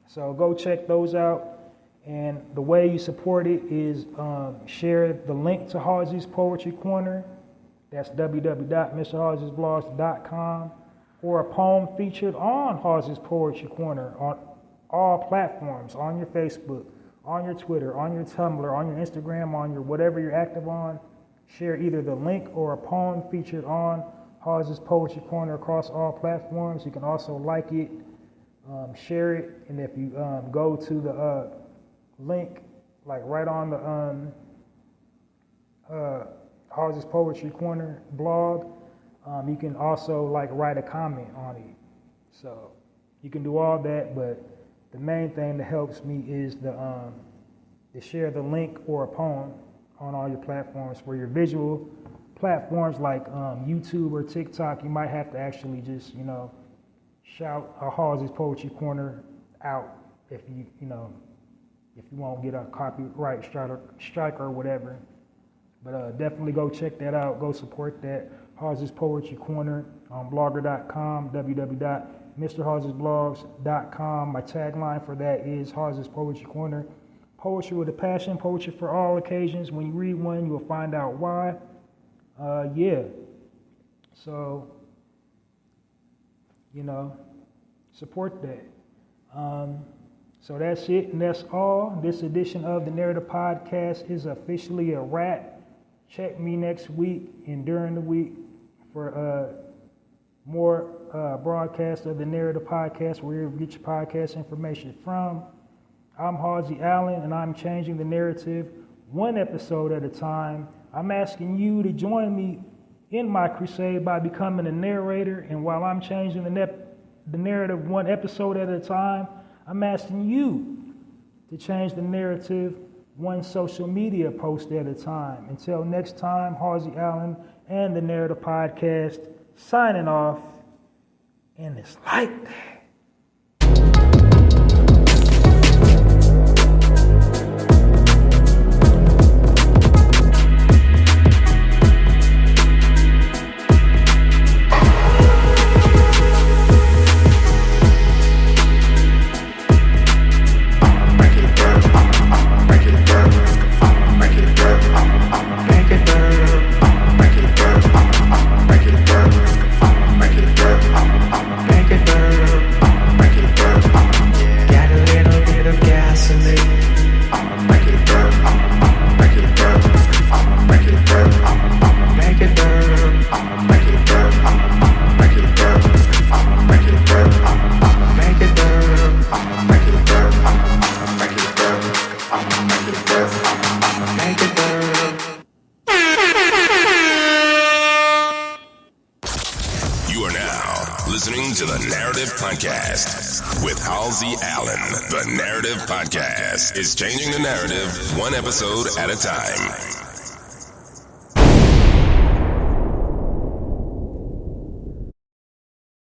So go check those out. And the way you support it is share the link to Halsey's Poetry Corner. That's www.mrhallziesblogs.com. Or a poem featured on Halsey's Poetry Corner on all platforms, on your Facebook, on your Twitter, on your Tumblr, on your Instagram, on your whatever you're active on. Share either the link or a poem featured on Halsey's Poetry Corner across all platforms. You can also like it share it, and if you go to the link, like right on the Hallzies Poetry Corner blog, you can also like write a comment on it. So you can do all that, but the main thing that helps me is to share the link or a poem on all your platforms. For your visual platforms like YouTube or TikTok, you might have to actually just, shout a Hallzies Poetry Corner out if you won't get a copyright strike or whatever. But definitely go check that out. Go support that. Hallzies Poetry Corner on blogger.com, www.mrhallziesblogs.com. My tagline for that is Hallzies Poetry Corner. Poetry with a passion, poetry for all occasions. When you read one, you'll find out why. So, support that. So that's it, and that's all. This edition of the Narrative Podcast is officially a wrap. Check me next week and during the week for more broadcasts of the Narrative Podcast, where you get your podcast information from. I'm Halsey Allen, and I'm changing the narrative one episode at a time. I'm asking you to join me in my crusade by becoming a narrator, and while I'm changing the narrative one episode at a time, I'm asking you to change the narrative one social media post at a time. Until next time, Halsey Allen and the Narrative Podcast signing off, and it's like that. Listening to the Narrative Podcast with Halsey Allen. The Narrative Podcast is changing the narrative one episode at a time.